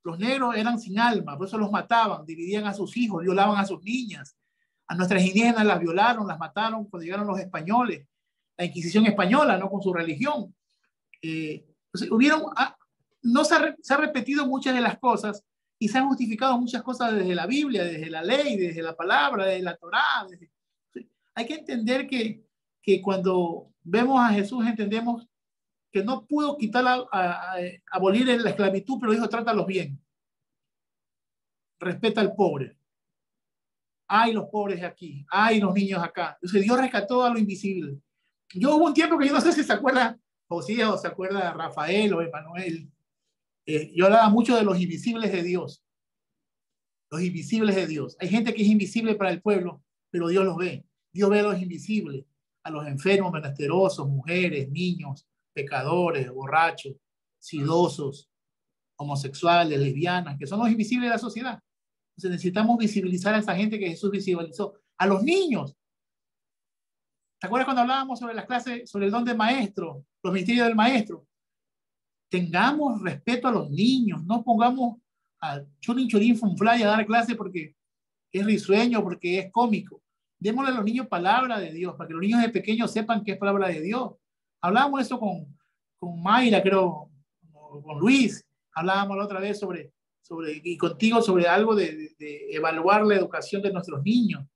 S2: Los negros eran sin alma, por eso los mataban, dividían a sus hijos, violaban a sus niñas. A nuestras indígenas las violaron, las mataron cuando llegaron los españoles, la Inquisición española, ¿no? Con su religión. Entonces, no se ha repetido muchas de las cosas y se han justificado muchas cosas desde la Biblia, desde la ley, desde la palabra, desde la Torá. Hay que entender que cuando vemos a Jesús entendemos que no pudo abolir la esclavitud, pero dijo, trátalos bien. Respeta al pobre. Hay los pobres aquí, hay los niños acá. Entonces Dios rescató a lo invisible. Hubo un tiempo que yo no sé si se acuerda Josías o se acuerda Rafael o Emanuel. Yo hablaba mucho de los invisibles de Dios. Los invisibles de Dios. Hay gente que es invisible para el pueblo, pero Dios los ve. Dios ve a los invisibles, a los enfermos, menesterosos, mujeres, niños, pecadores, borrachos, sidosos, homosexuales, lesbianas, que son los invisibles de la sociedad. Entonces necesitamos visibilizar a esa gente que Jesús visibilizó. A los niños. ¿Te acuerdas cuando hablábamos sobre las clases, sobre el don de maestro, los ministerios del maestro? Tengamos respeto a los niños, no pongamos a Chorin Funfly a dar clase porque es risueño, porque es cómico. Démosle a los niños palabra de Dios, para que los niños de pequeños sepan que es palabra de Dios. Hablábamos eso con Mayra, creo, con Luis. Hablábamos la otra vez y contigo sobre algo de evaluar la educación de nuestros niños.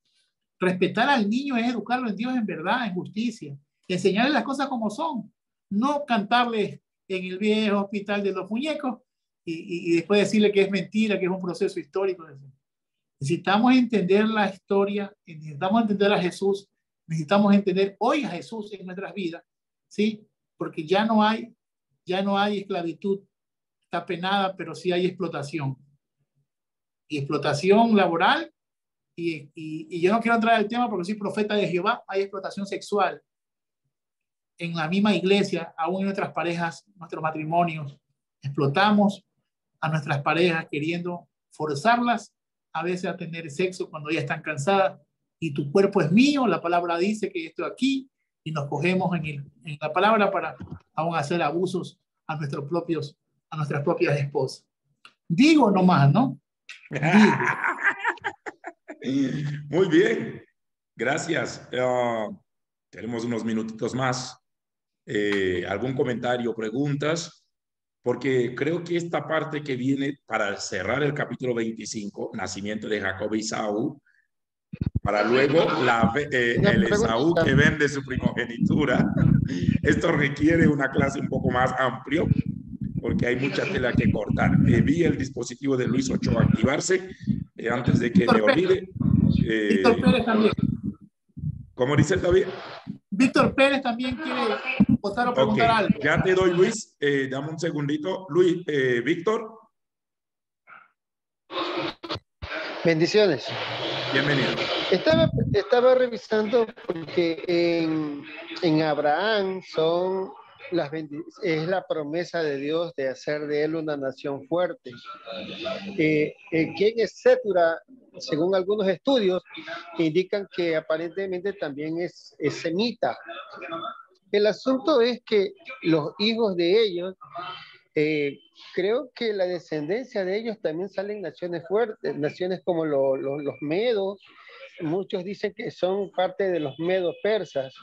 S2: Respetar al niño es educarlo en Dios en verdad, en justicia. Enseñarle las cosas como son. No cantarle en el viejo hospital de los muñecos y después decirle que es mentira, que es un proceso histórico. Necesitamos entender la historia, necesitamos entender a Jesús, necesitamos entender hoy a Jesús en nuestras vidas, ¿sí? Porque ya no hay esclavitud, está penada, pero sí hay explotación. Y explotación laboral, y yo no quiero entrar al tema porque soy profeta de Jehová, hay explotación sexual en la misma iglesia, aún en nuestras parejas, nuestros matrimonios. Explotamos a nuestras parejas queriendo forzarlas a veces a tener sexo cuando ya están cansadas. Y tu cuerpo es mío, la palabra dice que estoy aquí, y nos cogemos en la palabra para aún hacer abusos a nuestras propias esposas. Digo nomás, ¿no? Digo.
S1: Muy bien, gracias. Tenemos unos minutitos más. ¿Algún comentario, preguntas? Porque creo que esta parte que viene para cerrar el capítulo 25, nacimiento de Jacob y Esaú, para luego el Esaú que vende su primogenitura. Esto requiere una clase un poco más amplia, porque hay mucha tela que cortar. Vi el dispositivo de Luis Ochoa activarse antes de que me olvide.
S2: Víctor Pérez también.
S1: ¿Cómo dice David?
S2: Víctor Pérez también quiere votar o preguntar algo.
S1: Ya te doy, Luis. Dame un segundito. Luis, Víctor.
S8: Bendiciones.
S1: Bienvenido.
S8: Estaba revisando porque en Abraham es la promesa de Dios de hacer de él una nación fuerte. ¿Quién es Sétura? Según algunos estudios, indican que aparentemente también es semita. El asunto es que los hijos de ellos, creo que la descendencia de ellos también salen naciones fuertes, naciones como los medos. Muchos dicen que son parte de los medos persas.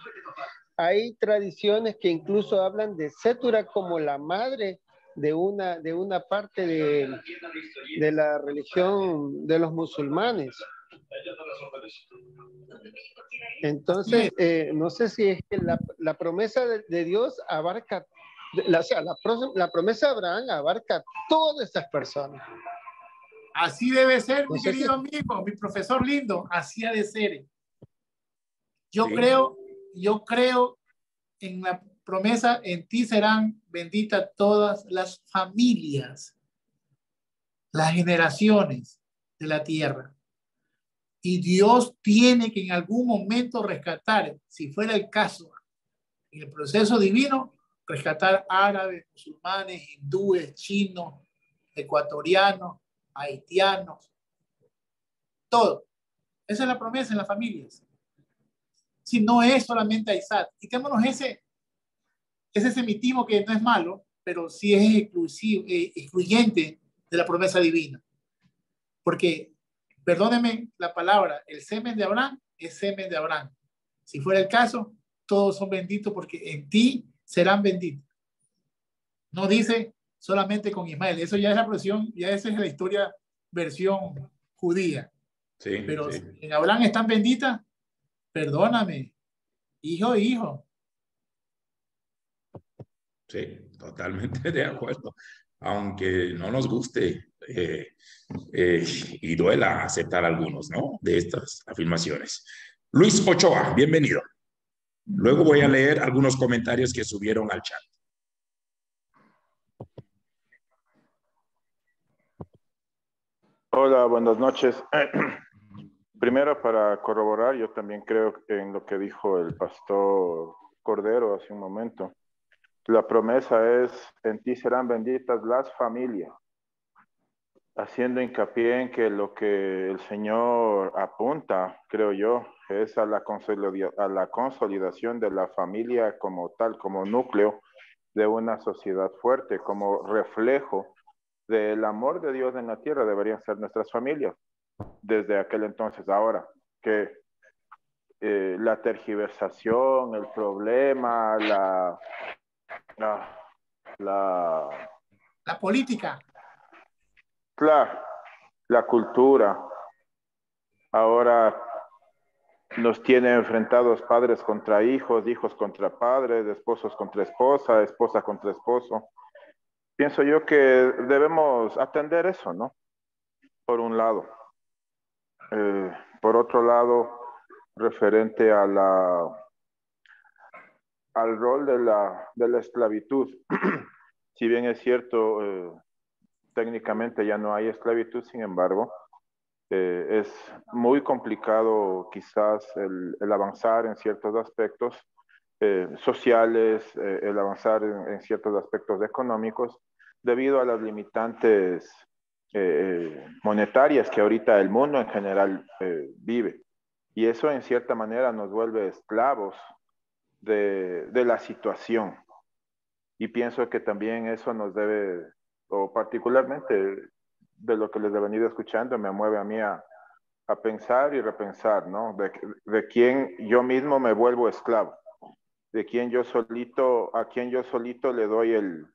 S8: Hay tradiciones que incluso hablan de Sétura como la madre de una parte de la religión de los musulmanes. Entonces, no sé si es que la promesa de Dios abarca, la promesa de Abraham abarca a todas esas personas.
S2: Así debe ser, mi querido amigo, mi profesor lindo, así ha de ser. Yo creo en la promesa, en ti serán benditas todas las familias, las generaciones de la tierra. Y Dios tiene que en algún momento rescatar, si fuera el caso, en el proceso divino, rescatar árabes, musulmanes, hindúes, chinos, ecuatorianos, haitianos, todo. Esa es la promesa en las familias. si no es solamente a Isaac. Quitémonos ese semitismo que no es malo, pero sí es excluyente de la promesa divina. Porque, perdóneme la palabra, el semen de Abraham es semen de Abraham. Si fuera el caso, todos son benditos porque en ti serán benditos. No dice solamente con Ismael. Eso ya es la versión, ya esa es la historia versión judía.
S1: Sí,
S2: pero
S1: sí.
S2: en Abraham están benditas, perdóname, hijo.
S1: Sí, totalmente de acuerdo. Aunque no nos guste y duela aceptar algunos, ¿no? De estas afirmaciones. Luis Ochoa, bienvenido. Luego voy a leer algunos comentarios que subieron al chat.
S9: Hola, buenas noches. Primero, para corroborar, yo también creo en lo que dijo el pastor Cordero hace un momento. La promesa es, en ti serán benditas las familias, haciendo hincapié en que lo que el Señor apunta, creo yo, es a la consolidación de la familia como tal, como núcleo de una sociedad fuerte, como reflejo del amor de Dios en la tierra deberían ser nuestras familias. Desde aquel entonces, ahora que la tergiversación, el problema,
S2: la política,
S9: claro, la cultura, ahora nos tiene enfrentados padres contra hijos, hijos contra padres, esposos contra esposa, esposa contra esposo. Pienso yo que debemos atender eso, ¿no? Por un lado. Por otro lado, referente a al rol de la esclavitud. Si bien es cierto, técnicamente ya no hay esclavitud, sin embargo, es muy complicado quizás el avanzar en ciertos aspectos sociales, el avanzar en ciertos aspectos económicos, debido a las limitantes monetarias que ahorita el mundo en general vive. Y eso en cierta manera nos vuelve esclavos de la situación. Y pienso que también eso nos debe, o particularmente de lo que les he venido escuchando, me mueve a mí a pensar y repensar, ¿no? De quién yo mismo me vuelvo esclavo, de quién yo solito, a quién yo solito le doy el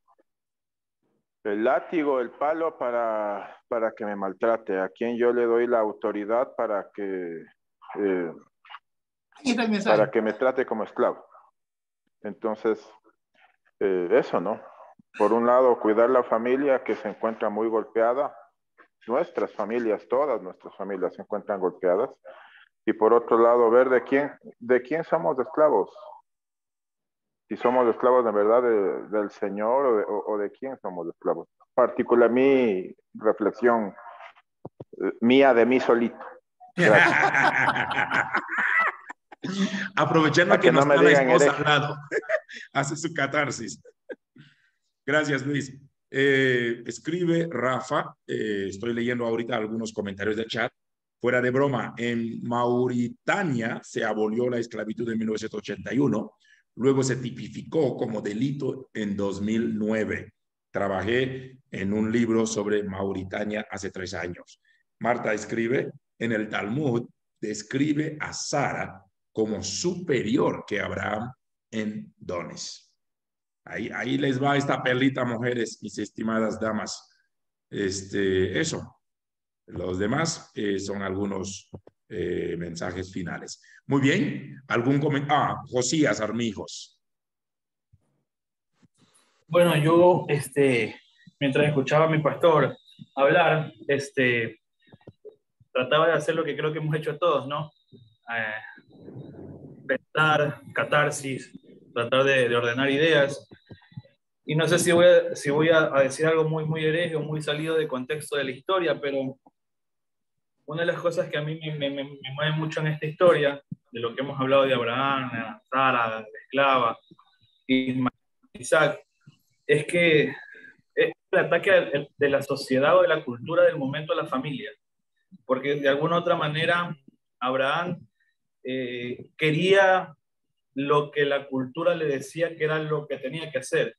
S9: látigo, el palo para que me maltrate, a quién yo le doy la autoridad para que me trate como esclavo. Entonces, eso, ¿no? Por un lado, cuidar la familia que se encuentra muy golpeada, nuestras familias, todas nuestras familias se encuentran golpeadas, y por otro lado, ver de quién somos esclavos. Si somos esclavos de verdad del Señor o de quién somos esclavos. Particular mi reflexión mía de mí solito.
S1: Aprovechando que no está la esposa al lado, hace su catarsis. Gracias, Luis. Escribe Rafa, estoy leyendo ahorita algunos comentarios del chat. Fuera de broma, en Mauritania se abolió la esclavitud en 1981. Luego se tipificó como delito en 2009. Trabajé en un libro sobre Mauritania hace 3 años. Marta escribe, en el Talmud describe a Sara como superior que Abraham en dones. Ahí les va esta perlita, mujeres, mis estimadas damas. Eso. Los demás son algunos mensajes finales. Muy bien. ¿Algún comentario? Josías Armijos.
S10: Bueno, yo, mientras escuchaba a mi pastor hablar, trataba de hacer lo que creo que hemos hecho todos, ¿no? Pensar, catarsis, tratar de ordenar ideas. Y no sé si voy a decir algo muy, muy hereje o muy salido de contexto de la historia, pero una de las cosas que a mí me mueve mucho en esta historia, de lo que hemos hablado de Abraham, Sara, la esclava, Isaac, es que es el ataque de la sociedad o de la cultura del momento a la familia. Porque de alguna otra manera, Abraham quería lo que la cultura le decía que era lo que tenía que hacer,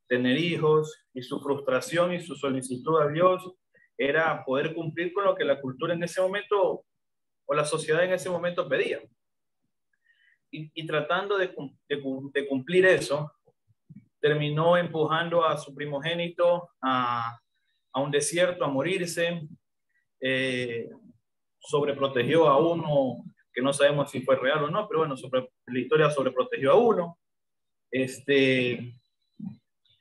S10: tener hijos, y su frustración y su solicitud a Dios era poder cumplir con lo que la cultura en ese momento o la sociedad en ese momento pedía. Y tratando de cumplir eso, terminó empujando a su primogénito a un desierto, a morirse, sobreprotegió a uno, que no sabemos si fue real o no, pero bueno, la historia sobreprotegió a uno,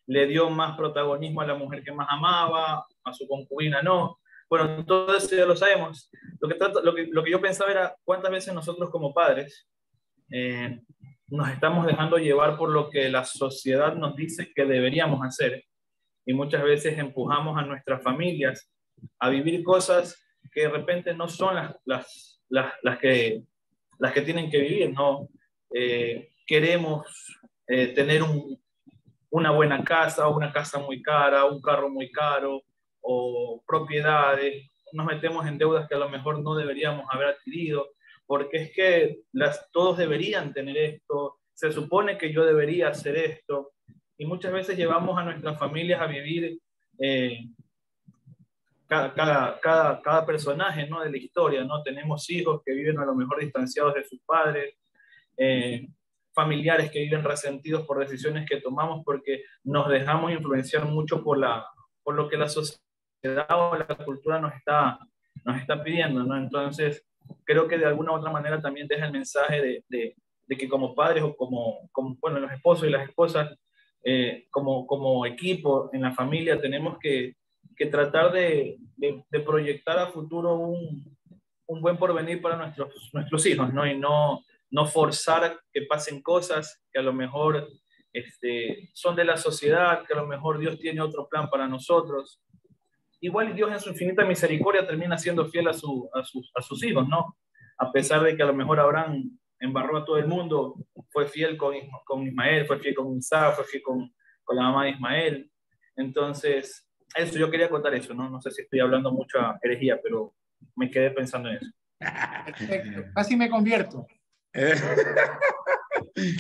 S10: le dio más protagonismo a la mujer que más amaba, a su concubina no. Bueno, todo eso ya lo sabemos. Lo que yo pensaba era cuántas veces nosotros como padres nos estamos dejando llevar por lo que la sociedad nos dice que deberíamos hacer, y muchas veces empujamos a nuestras familias a vivir cosas que de repente no son las que tienen que vivir, ¿no? Queremos tener una buena casa, una casa muy cara, un carro muy caro, o propiedades, nos metemos en deudas que a lo mejor no deberíamos haber adquirido, porque es que todos deberían tener esto, se supone que yo debería hacer esto, y muchas veces llevamos a nuestras familias a vivir cada personaje, ¿no?, de la historia, ¿no? Tenemos hijos que viven a lo mejor distanciados de sus padres, familiares que viven resentidos por decisiones que tomamos porque nos dejamos influenciar mucho por lo que la sociedad o la cultura nos está pidiendo, ¿no? Entonces, creo que de alguna u otra manera también deja el mensaje de que como padres o como bueno, los esposos y las esposas, como equipo en la familia, tenemos que tratar de proyectar a futuro un buen porvenir para nuestros hijos, ¿no? Y no forzar que pasen cosas que a lo mejor son de la sociedad, que a lo mejor Dios tiene otro plan para nosotros. Igual Dios en su infinita misericordia termina siendo fiel a sus hijos, ¿no? A pesar de que a lo mejor Abraham embarró a todo el mundo, fue fiel con Ismael, fue fiel con Isaac, fue fiel con la mamá de Ismael. Entonces, yo quería contar eso, ¿no? No sé si estoy hablando mucha herejía, pero me quedé pensando en eso.
S2: Perfecto. Casi me convierto.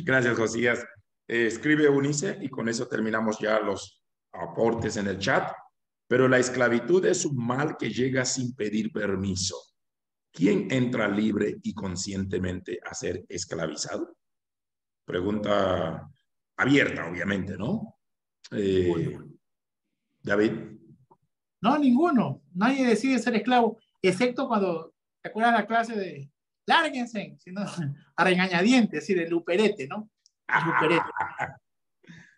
S1: Gracias, Josías. Escribe Eunice y con eso terminamos ya los aportes en el chat. Pero la esclavitud es un mal que llega sin pedir permiso. ¿Quién entra libre y conscientemente a ser esclavizado? Pregunta abierta, obviamente, ¿no? David.
S2: No, ninguno. Nadie decide ser esclavo, excepto cuando te acuerdas la clase de lárguense, sino a regañadientes, es decir, el luperete, ¿no? El luperete.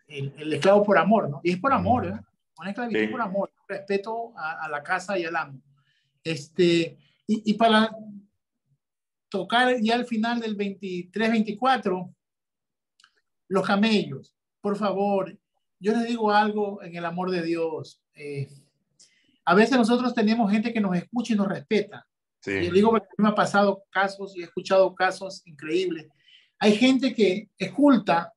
S2: El esclavo por amor, ¿no? Y es por amor, ¿eh? Una esclavitud por amor, respeto a la casa y al amo. Y para tocar ya al final del 23-24, los camellos, por favor, yo les digo algo en el amor de Dios. A veces nosotros tenemos gente que nos escucha y nos respeta. Sí. Yo digo porque me ha pasado casos y he escuchado casos increíbles. Hay gente que es culta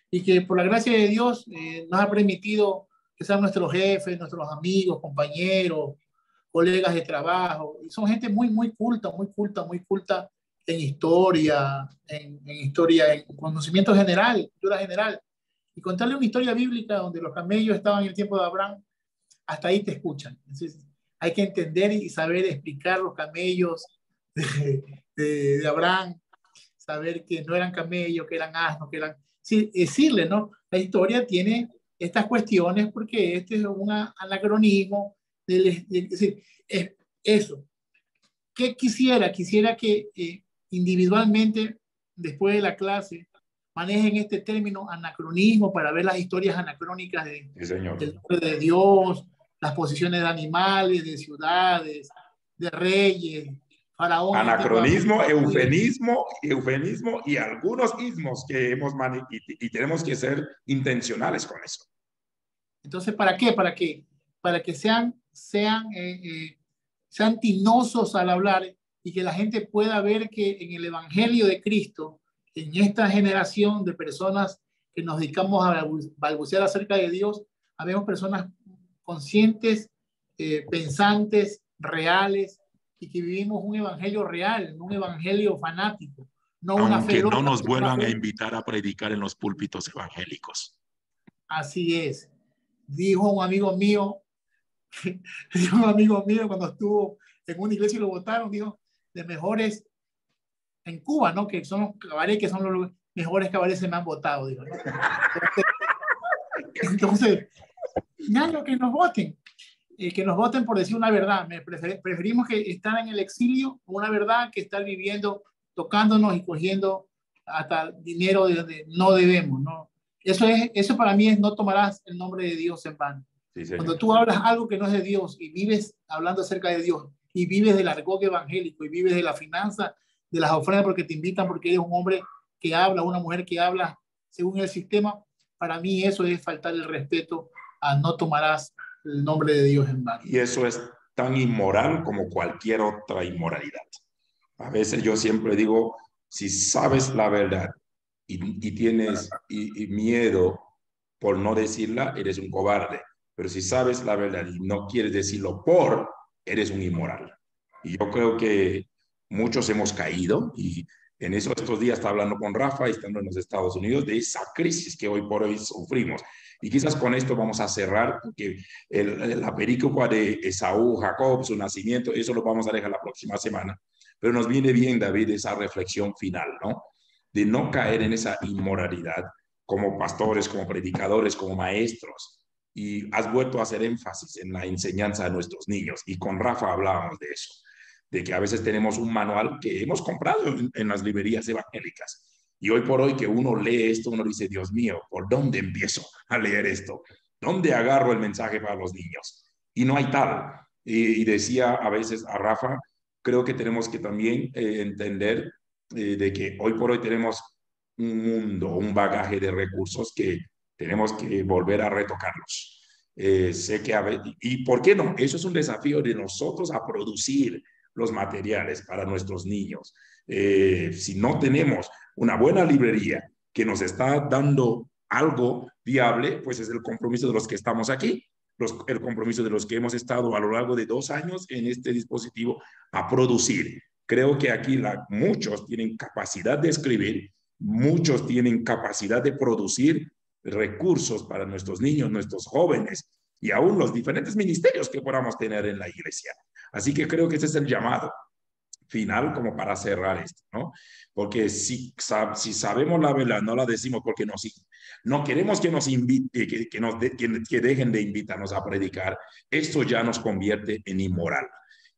S2: y que por la gracia de Dios nos ha permitido que sean nuestros jefes, nuestros amigos, compañeros, colegas de trabajo. Y son gente muy, muy culta en historia, en conocimiento general, cultura general. Y contarle una historia bíblica donde los camellos estaban en el tiempo de Abraham, hasta ahí te escuchan. Entonces, hay que entender y saber explicar los camellos de Abraham, saber que no eran camellos, que eran asnos, que eran... Sí, decirle, ¿no? La historia tiene estas cuestiones porque este es un anacronismo. Es decir, eso. ¿Qué quisiera? Quisiera que individualmente, después de la clase, manejen este término anacronismo para ver las historias anacrónicas del nombre de Dios, las posiciones de animales, de ciudades, de reyes, faraón.
S1: Anacronismo, eufemismo y algunos ismos que hemos y tenemos que ser intencionales con eso.
S2: Entonces, ¿para qué? Para que sean tinosos al hablar y que la gente pueda ver que en el Evangelio de Cristo, en esta generación de personas que nos dedicamos a balbucear acerca de Dios, habemos personas conscientes, pensantes, reales, y que vivimos un evangelio real, no un evangelio fanático, no una fe
S1: aunque no
S2: loca,
S1: nos
S2: sino una
S1: vuelvan a
S2: fe.
S1: invitar a predicar en los púlpitos evangélicos.
S2: Así es. Dijo un amigo mío, dijo un amigo mío cuando estuvo en una iglesia y lo votaron, dijo, de mejores en Cuba, ¿no? Que son los cabarets, que son los mejores cabarets se me han votado, dijo, ¿no? Entonces, nada, que nos voten por decir una verdad. Preferimos que estar en el exilio, una verdad, que estar viviendo, tocándonos y cogiendo hasta dinero de donde no debemos, ¿no? Eso para mí es no tomarás el nombre de Dios en vano.
S1: Sí, señor.
S2: Cuando tú hablas algo que no es de Dios y vives hablando acerca de Dios y vives del argot evangélico y vives de la finanza, de las ofrendas porque te invitan porque eres un hombre que habla, una mujer que habla según el sistema, para mí eso es faltar el respeto a no tomarás el nombre de Dios en vano.
S1: Y eso es tan inmoral como cualquier otra inmoralidad. A veces yo siempre digo, si sabes la verdad y tienes miedo por no decirla, eres un cobarde. Pero si sabes la verdad y no quieres decirlo eres un inmoral. Y yo creo que muchos hemos caído, y en eso estos días estaba hablando con Rafa, estando en los Estados Unidos, de esa crisis que hoy por hoy sufrimos. Y quizás con esto vamos a cerrar, porque la pericopa de Esaú, Jacob, su nacimiento, eso lo vamos a dejar la próxima semana. Pero nos viene bien, David, esa reflexión final, ¿no? De no caer en esa inmoralidad como pastores, como predicadores, como maestros. Y has vuelto a hacer énfasis en la enseñanza de nuestros niños. Y con Rafa hablábamos de eso, de que a veces tenemos un manual que hemos comprado en las librerías evangélicas. Y hoy por hoy que uno lee esto, uno dice, Dios mío, ¿por dónde empiezo a leer esto? ¿Dónde agarro el mensaje para los niños? Y no hay tal. Y decía a veces a Rafa, creo que tenemos que también entender de que hoy por hoy tenemos un mundo, un bagaje de recursos que tenemos que volver a retocarlos. Sé que ¿y por qué no? Eso es un desafío de nosotros a producir los materiales para nuestros niños. Si no tenemos una buena librería que nos está dando algo viable, pues es el compromiso de los que estamos aquí, el compromiso de los que hemos estado a lo largo de 2 años en este dispositivo a producir. Creo que aquí muchos tienen capacidad de escribir, muchos tienen capacidad de producir recursos para nuestros niños, nuestros jóvenes y aún los diferentes ministerios que podamos tener en la iglesia. Así que creo que ese es el llamado final como para cerrar esto, ¿no? Porque si sabemos la verdad, no la decimos porque no queremos que nos invite, que dejen de invitarnos a predicar. Esto ya nos convierte en inmoral.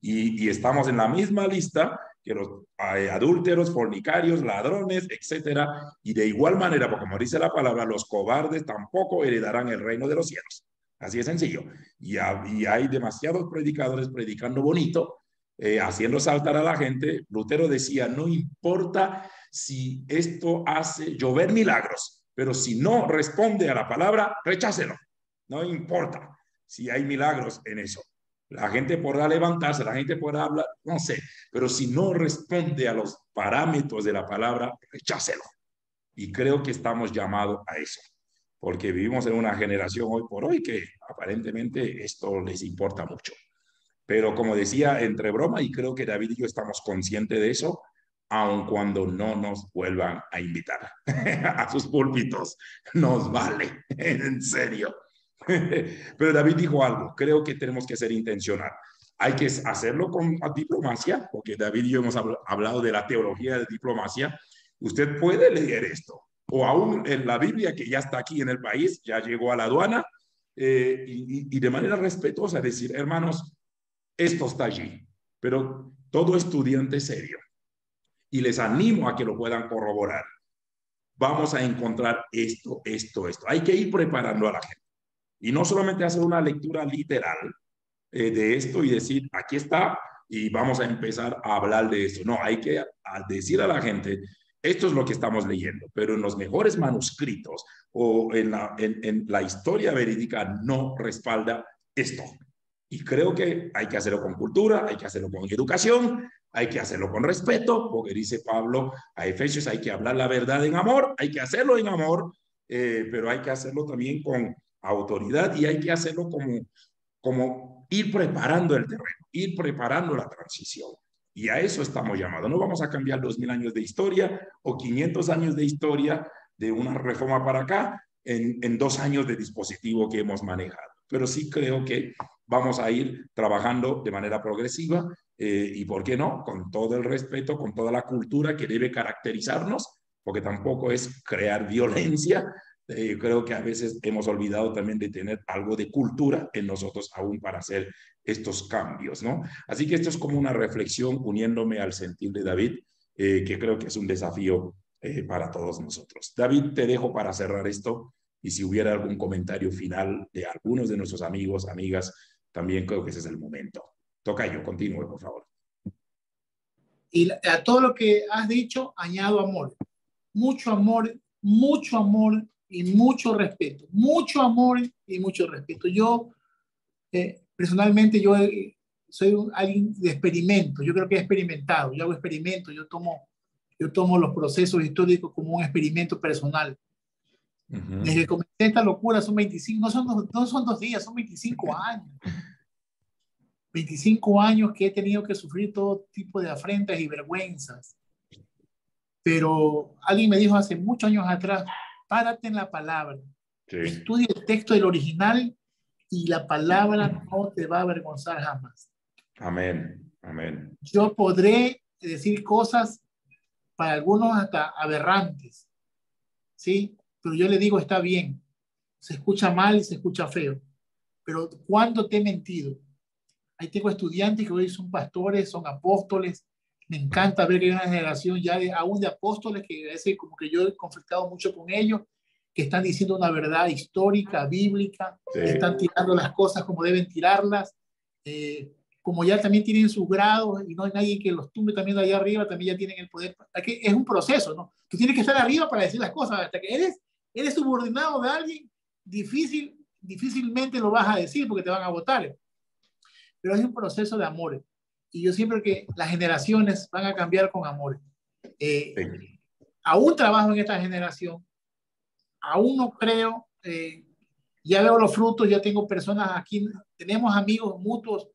S1: Y estamos en la misma lista que los adúlteros, fornicarios, ladrones, etcétera. Y de igual manera, porque como dice la palabra, los cobardes tampoco heredarán el reino de los cielos. Así de sencillo. Y hay demasiados predicadores predicando bonito, haciendo saltar a la gente. Lutero decía, no importa si esto hace llover milagros, pero si no responde a la palabra, rechácelo. No importa si hay milagros en eso. La gente podrá levantarse, la gente podrá hablar, no sé, pero si no responde a los parámetros de la palabra, rechácelo. Y creo que estamos llamados a eso, porque vivimos en una generación hoy por hoy que aparentemente esto les importa mucho. Pero como decía, entre broma, y creo que David y yo estamos conscientes de eso, aun cuando no nos vuelvan a invitar a sus púlpitos, nos vale, en serio. Pero David dijo algo, creo que tenemos que ser intencional. Hay que hacerlo con diplomacia, porque David y yo hemos hablado de la teología de diplomacia. Usted puede leer esto, o aún en la Biblia, que ya está aquí en el país, ya llegó a la aduana, y de manera respetuosa decir, hermanos, esto está allí, pero todo estudiante serio, y les animo a que lo puedan corroborar, vamos a encontrar esto. Hay que ir preparando a la gente. Y no solamente hacer una lectura literal de esto y decir, aquí está, y vamos a empezar a hablar de esto. No, hay que decir a la gente, esto es lo que estamos leyendo, pero en los mejores manuscritos o en la historia verídica no respalda esto. Y creo que hay que hacerlo con cultura, hay que hacerlo con educación, hay que hacerlo con respeto, porque dice Pablo a Efesios, hay que hablar la verdad en amor, hay que hacerlo en amor, pero hay que hacerlo también con autoridad y hay que hacerlo como ir preparando el terreno, ir preparando la transición. Y a eso estamos llamados. No vamos a cambiar 2000 años de historia o 500 años de historia de una reforma para acá en 2 años de dispositivo que hemos manejado. Pero sí creo que vamos a ir trabajando de manera progresiva y, ¿por qué no?, con todo el respeto, con toda la cultura que debe caracterizarnos, porque tampoco es crear violencia. Creo que a veces hemos olvidado también de tener algo de cultura en nosotros aún para hacer estos cambios, ¿no? Así que esto es como una reflexión uniéndome al sentir de David, que creo que es un desafío para todos nosotros. David, te dejo para cerrar esto y si hubiera algún comentario final de algunos de nuestros amigos, amigas, también creo que ese es el momento. Tocayo, continúe, por favor.
S2: Y a todo lo que has dicho, añado amor. Mucho amor y mucho respeto. Mucho amor y mucho respeto. Yo, personalmente, yo soy alguien de experimento. Yo creo que he experimentado. Yo hago experimentos. Yo tomo los procesos históricos como un experimento personal. Desde que comencé esta locura son 25, no son 2 días, son 25 años. 25 años que he tenido que sufrir todo tipo de afrentas y vergüenzas. Pero alguien me dijo hace muchos años atrás, párate en la palabra. Sí. Estudia el texto del original y la palabra no te va a avergonzar jamás.
S1: Amén, amén.
S2: Yo podré decir cosas para algunos hasta aberrantes, ¿sí? Pero yo le digo, está bien. Se escucha mal y se escucha feo. Pero ¿cuándo te he mentido? Ahí tengo estudiantes que hoy son pastores, son apóstoles. Me encanta ver que hay una generación ya aún de apóstoles que a veces como que yo he conflictado mucho con ellos, que están diciendo una verdad histórica, bíblica, sí. Están tirando las cosas como deben tirarlas. Como ya también tienen sus grados y no hay nadie que los tumbe también de allá arriba, también ya tienen el poder. Es un proceso, ¿no? Tú tienes que estar arriba para decir las cosas. Hasta que eres subordinado de alguien, difícilmente lo vas a decir porque te van a votar. Pero es un proceso de amor. Y yo siempre que las generaciones van a cambiar con amor. Aún trabajo en esta generación. Aún no creo. Ya veo los frutos. Ya tengo personas aquí. Tenemos amigos mutuos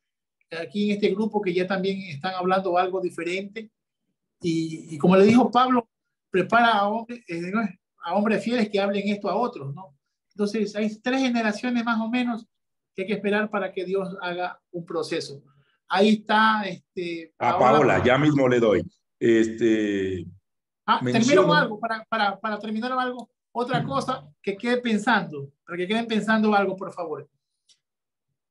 S2: aquí en este grupo que ya también están hablando algo diferente. Y como le dijo Pablo, prepara a hombres fieles que hablen esto a otros, ¿no? Entonces hay 3 generaciones más o menos que hay que esperar para que Dios haga un proceso. Ahí está.
S1: Paola, ya mismo le doy.
S2: Termino con algo, para terminar algo. Otra cosa que quede pensando, para que queden pensando algo, por favor.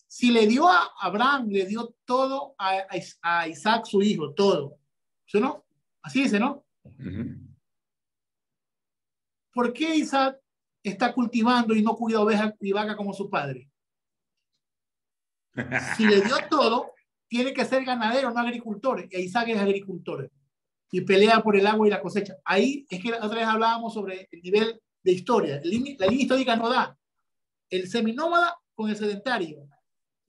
S2: Si le dio a Abraham, le dio todo a Isaac, su hijo, todo. ¿Sí, no? Así dice, ¿no? ¿Por qué Isaac está cultivando y no cuida oveja y vaca como su padre? Si le dio todo, tiene que ser ganadero, no agricultor. E Isaac es agricultor y pelea por el agua y la cosecha. Ahí es que otra vez hablábamos sobre el nivel de historia. La línea histórica no da. El seminómada con el sedentario.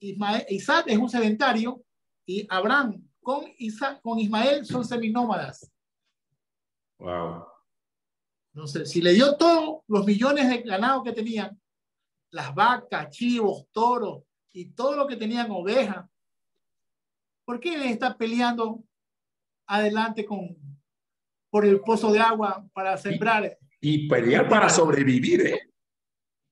S2: Isaac es un sedentario y Abraham con Ismael son seminómadas.
S1: Wow.
S2: Entonces, si le dio todos los millones de ganado que tenían, las vacas, chivos, toros y todo lo que tenían, ovejas, ¿por qué él está peleando adelante por el pozo de agua para sembrar?
S1: Y pelear para sobrevivir, ¿eh?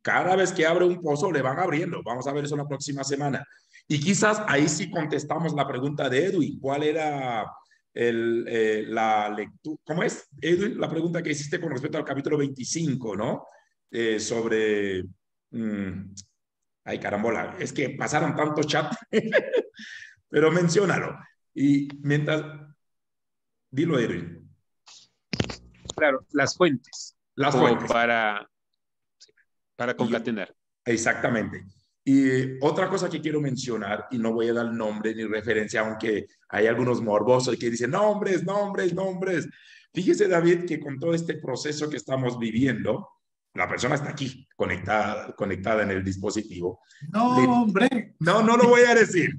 S1: Cada vez que abre un pozo le van abriendo. Vamos a ver eso la próxima semana. Y quizás ahí sí contestamos la pregunta de Edwin. ¿Cuál era la lectura? ¿Cómo es, Edwin? La pregunta que hiciste con respecto al capítulo 25, ¿no? Sobre... ay, carambola. Es que pasaron tantos chats. Pero menciónalo. Y mientras... Dilo, Edwin.
S11: Claro, las fuentes.
S1: Las fuentes.
S11: Para concatenar.
S1: Exactamente. Y otra cosa que quiero mencionar, y no voy a dar nombre ni referencia, aunque hay algunos morbosos que dicen nombres. Fíjese, David, que con todo este proceso que estamos viviendo, la persona está aquí, conectada en el dispositivo.
S2: Hombre.
S1: No lo voy a decir.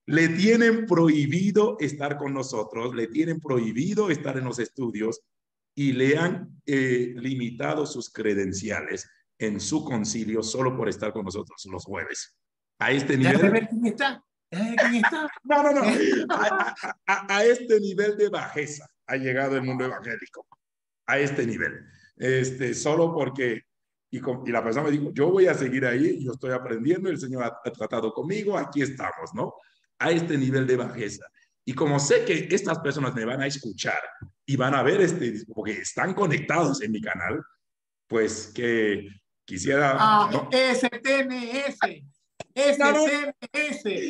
S1: Le tienen prohibido estar con nosotros, le tienen prohibido estar en los estudios y le han limitado sus credenciales en su concilio solo por estar con nosotros los jueves. A este nivel.
S2: Déjame ver quién está. ¿Quién está?
S1: No. A este nivel de bajeza ha llegado el mundo evangélico. A este nivel. Solo porque, y la persona me dijo, yo voy a seguir ahí, yo estoy aprendiendo, el Señor ha tratado conmigo, aquí estamos, ¿no? A este nivel de bajeza. Y como sé que estas personas me van a escuchar y van a ver porque están conectados en mi canal, pues que quisiera... ¿no?
S2: STMS,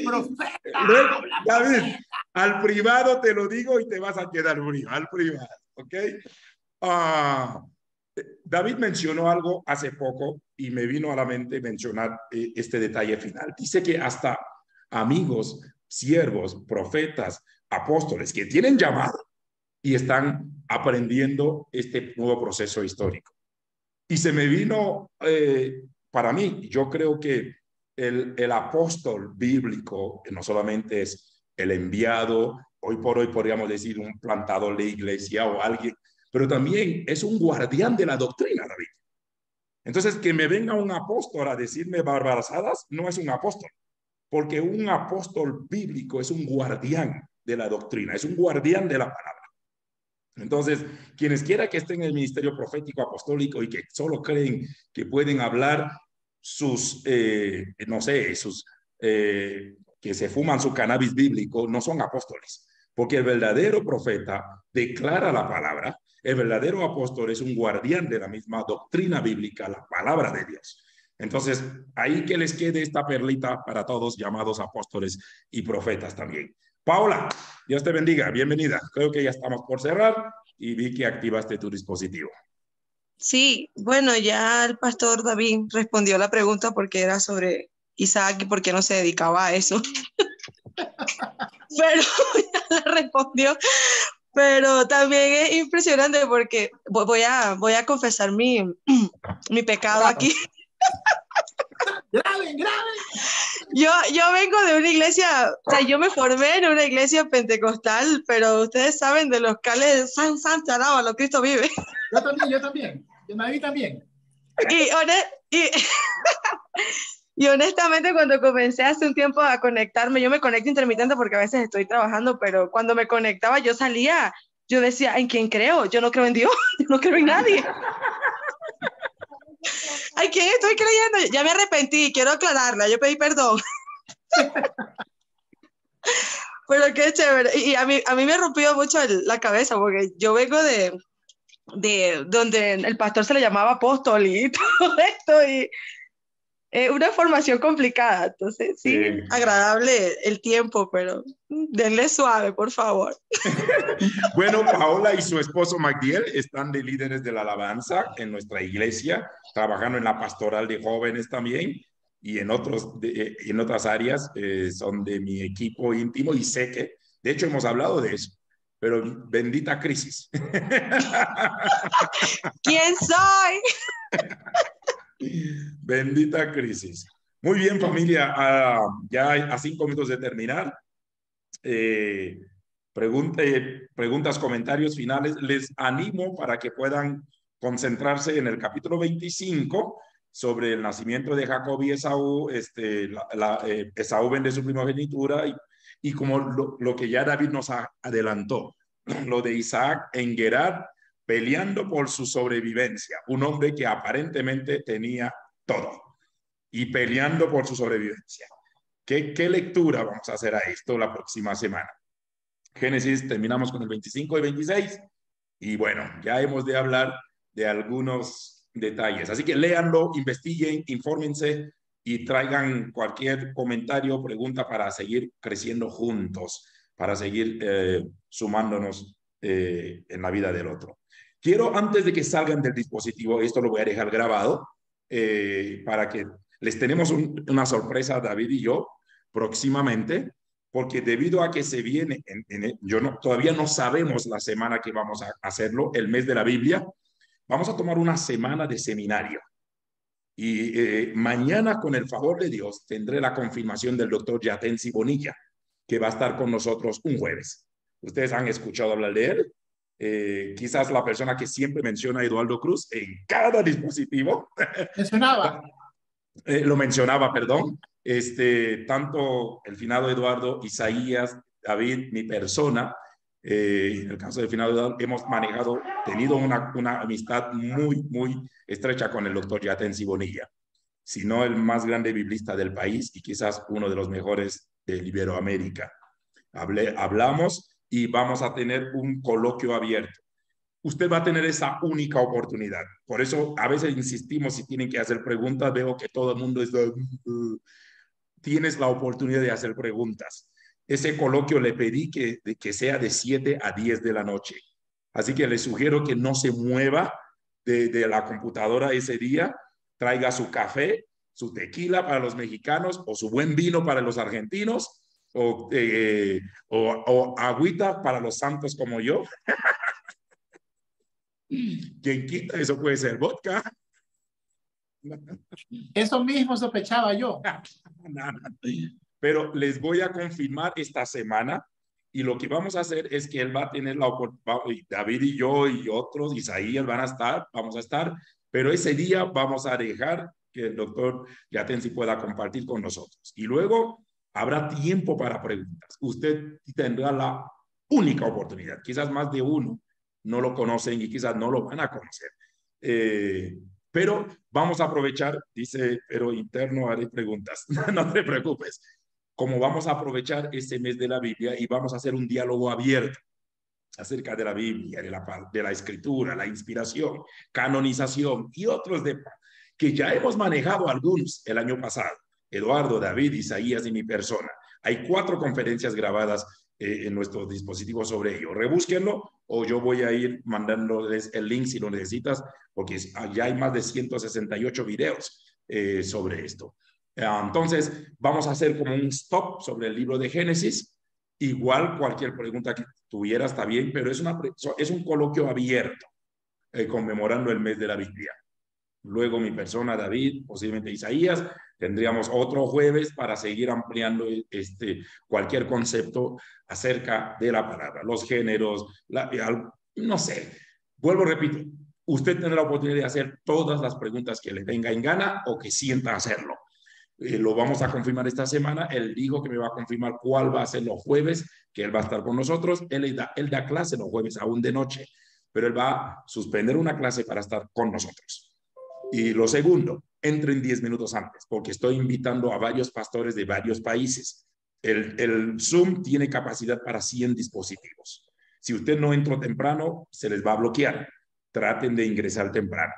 S2: profeta.
S1: David, al privado te lo digo y te vas a quedar frío, al privado, ¿ok? David mencionó algo hace poco y me vino a la mente mencionar este detalle final. Dice que hasta amigos, siervos, profetas, apóstoles que tienen llamado y están aprendiendo este nuevo proceso histórico. Y se me vino, para mí, yo creo que el apóstol bíblico no solamente es el enviado, hoy por hoy podríamos decir un plantador de iglesia o alguien, pero también es un guardián de la doctrina, David. Entonces, que me venga un apóstol a decirme barbarazadas, no es un apóstol, porque un apóstol bíblico es un guardián de la doctrina, es un guardián de la palabra. Entonces, quienes quiera que estén en el ministerio profético apostólico y que solo creen que pueden hablar sus, no sé, que se fuman su cannabis bíblico, no son apóstoles, porque el verdadero profeta declara la palabra, el verdadero apóstol es un guardián de la misma doctrina bíblica, la palabra de Dios. Entonces, ahí que les quede esta perlita para todos llamados apóstoles y profetas también. Paula, Dios te bendiga, bienvenida. Creo que ya estamos por cerrar y vi que activaste tu dispositivo.
S12: Sí, bueno, ya el pastor David respondió la pregunta porque era sobre Isaac y por qué no se dedicaba a eso. Pero ya la respondió. Pero también es impresionante porque voy a confesar mi pecado aquí.
S2: Grave.
S12: Yo vengo de una iglesia, o sea, yo me formé en una iglesia pentecostal, pero ustedes saben de los cales San Charaba, Cristo vive.
S2: Yo también. Yo David también.
S12: Y honestamente, cuando comencé hace un tiempo a conectarme, yo me conecto intermitente porque a veces estoy trabajando, pero cuando me conectaba, yo salía, yo decía, ¿en quién creo? Yo no creo en Dios, yo no creo en nadie. ¿A quién estoy creyendo? Ya me arrepentí, quiero aclararla, yo pedí perdón. Pero qué chévere. Y a mí me rompió mucho la cabeza porque yo vengo de donde el pastor se le llamaba apóstol y todo esto, y una formación complicada. Entonces, sí, agradable el tiempo, pero denle suave, por favor.
S1: Bueno, Paola y su esposo Magdiel están de líderes de la alabanza en nuestra iglesia, trabajando en la pastoral de jóvenes también, y en otras áreas son de mi equipo íntimo, y sé que, de hecho, hemos hablado de eso, pero bendita crisis.
S12: ¿Quién soy?
S1: Bendita crisis. Muy bien, familia, ya a 5 minutos de terminar. Preguntas, comentarios finales. Les animo para que puedan concentrarse en el capítulo 25 sobre el nacimiento de Jacob y Esaú. Esaú vende su primogenitura y como lo que ya David nos adelantó, lo de Isaac en Gerar, peleando por su sobrevivencia, un hombre que aparentemente tenía todo y peleando por su sobrevivencia. ¿Qué lectura vamos a hacer a esto la próxima semana? Génesis, terminamos con el 25 y 26 y bueno, ya hemos de hablar de algunos detalles, así que léanlo, investiguen, infórmense y traigan cualquier comentario o pregunta para seguir creciendo juntos, para seguir sumándonos en la vida del otro. Quiero, antes de que salgan del dispositivo, esto lo voy a dejar grabado para que les tenemos una sorpresa, David y yo, próximamente, porque debido a que se viene, todavía no sabemos la semana que vamos a hacerlo, el mes de la Biblia, vamos a tomar una semana de seminario. Y mañana, con el favor de Dios, tendré la confirmación del doctor Yatensi Bonilla, que va a estar con nosotros un jueves. Ustedes han escuchado hablar de él. Quizás la persona que siempre menciona a Eduardo Cruz en cada dispositivo.
S2: Mencionaba.
S1: lo mencionaba, perdón, tanto el finado Eduardo, Isaías, David, mi persona, en el caso del finado Eduardo, hemos tenido una amistad muy estrecha con el doctor Yatensi Bonilla, si no el más grande biblista del país y quizás uno de los mejores de Iberoamérica. Hablamos y vamos a tener un coloquio abierto. Usted va a tener esa única oportunidad. Por eso a veces insistimos si tienen que hacer preguntas. Veo que todo el mundo tienes la oportunidad de hacer preguntas. Ese coloquio le pedí que sea de 7 a 10 de la noche. Así que le sugiero que no se mueva de la computadora ese día. Traiga su café, su tequila para los mexicanos o su buen vino para los argentinos o agüita para los santos como yo. ¿Quién quita? Eso puede ser vodka.
S2: Eso mismo sospechaba yo.
S1: Pero les voy a confirmar esta semana y lo que vamos a hacer es que él va a tener la oportunidad, David y yo y otros, Isaías vamos a estar, pero ese día vamos a dejar que el doctor Yatensi pueda compartir con nosotros. Y luego habrá tiempo para preguntas. Usted tendrá la única oportunidad, quizás más de uno no lo conocen y quizás no lo van a conocer. Pero vamos a aprovechar, dice, pero interno haré preguntas. No te preocupes. Como vamos a aprovechar este mes de la Biblia y vamos a hacer un diálogo abierto acerca de la Biblia, de la escritura, la inspiración, canonización y otros temas que ya hemos manejado algunos el año pasado. Eduardo, David, Isaías y mi persona. Hay 4 conferencias grabadas en nuestro dispositivo sobre ello. Rebúsquenlo o yo voy a ir mandándoles el link si lo necesitas, porque ya hay más de 168 videos sobre esto. Entonces, vamos a hacer como un stop sobre el libro de Génesis. Igual cualquier pregunta que tuviera está bien, pero es un coloquio abierto conmemorando el mes de la Biblia. Luego mi persona, David, posiblemente Isaías, tendríamos otro jueves para seguir ampliando cualquier concepto acerca de la palabra, los géneros, no sé. Vuelvo, repito, usted tendrá la oportunidad de hacer todas las preguntas que le venga en gana o que sienta hacerlo. Lo vamos a confirmar esta semana. Él dijo que me va a confirmar cuál va a ser los jueves, que él va a estar con nosotros. Él da clase los jueves aún de noche, pero él va a suspender una clase para estar con nosotros. Y lo segundo, entren 10 minutos antes, porque estoy invitando a varios pastores de varios países. El Zoom tiene capacidad para 100 dispositivos. Si usted no entró temprano, se les va a bloquear. Traten de ingresar temprano.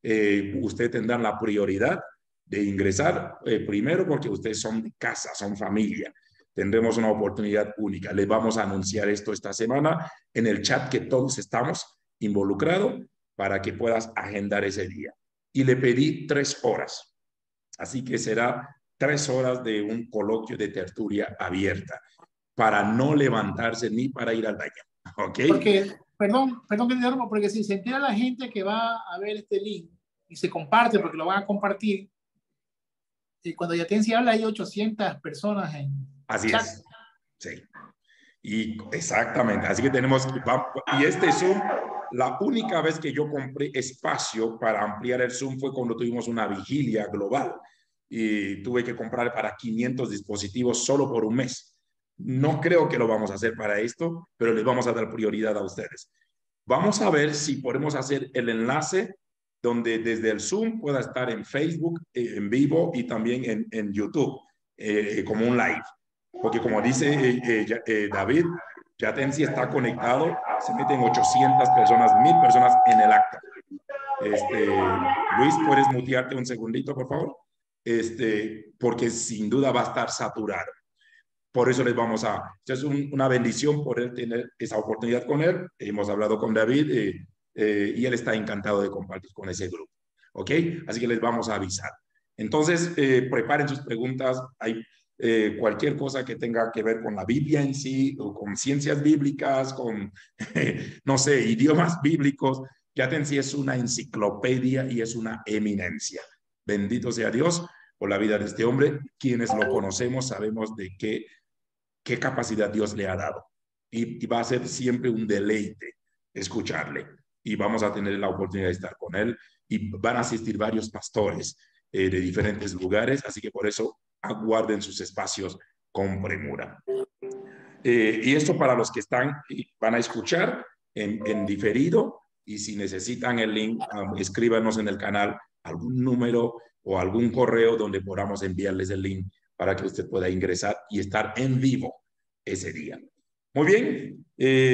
S1: Usted tendrá la prioridad de ingresar primero porque ustedes son de casa, son familia. Tendremos una oportunidad única. Les vamos a anunciar esto esta semana en el chat que todos estamos involucrados para que puedas agendar ese día. Y le pedí 3 horas. Así que será 3 horas de un coloquio de tertulia abierta para no levantarse ni para ir al baño. ¿Ok?
S2: Porque, perdón que te interrumpa, porque si se entera la gente que va a ver este link y se comparte, porque lo van a compartir, y cuando Yatensi habla hay 800 personas en
S1: Así
S2: chat.
S1: es. Sí. Y exactamente. Así que tenemos, y este Zoom, la única vez que yo compré espacio para ampliar el Zoom fue cuando tuvimos una vigilia global y tuve que comprar para 500 dispositivos solo por un mes. No creo que lo vamos a hacer para esto, pero les vamos a dar prioridad a ustedes. Vamos a ver si podemos hacer el enlace donde desde el Zoom pueda estar en Facebook, en vivo y también en YouTube, como un live. Porque como dice David, Yatensi está conectado, se meten 800 personas, 1000 personas en el acto. Luis, ¿puedes mutearte un segundito, por favor? Porque sin duda va a estar saturado. Por eso les vamos a... Es una bendición poder tener esa oportunidad con él. Hemos hablado con David y él está encantado de compartir con ese grupo. ¿Ok? Así que les vamos a avisar. Entonces, preparen sus preguntas. Hay cualquier cosa que tenga que ver con la Biblia en sí, o con ciencias bíblicas, con, no sé, idiomas bíblicos. Yatensi es una enciclopedia y es una eminencia. Bendito sea Dios por la vida de este hombre. Quienes lo conocemos sabemos de qué capacidad Dios le ha dado. Y va a ser siempre un deleite escucharle. Y vamos a tener la oportunidad de estar con él. Y van a asistir varios pastores de diferentes lugares, así que por eso aguarden sus espacios con premura. Y esto para los que van a escuchar en diferido, y si necesitan el link, escríbanos en el canal algún número o algún correo donde podamos enviarles el link para que usted pueda ingresar y estar en vivo ese día. Muy bien,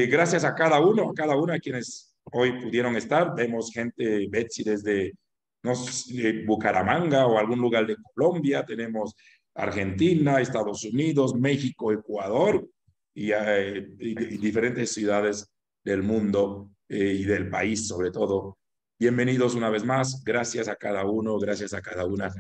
S1: gracias a cada uno, a cada una de quienes hoy pudieron estar. Vemos gente, Betsy, desde Bucaramanga o algún lugar de Colombia. Tenemos Argentina, Estados Unidos, México, Ecuador y diferentes ciudades del mundo y del país sobre todo. Bienvenidos una vez más. Gracias a cada uno, gracias a cada una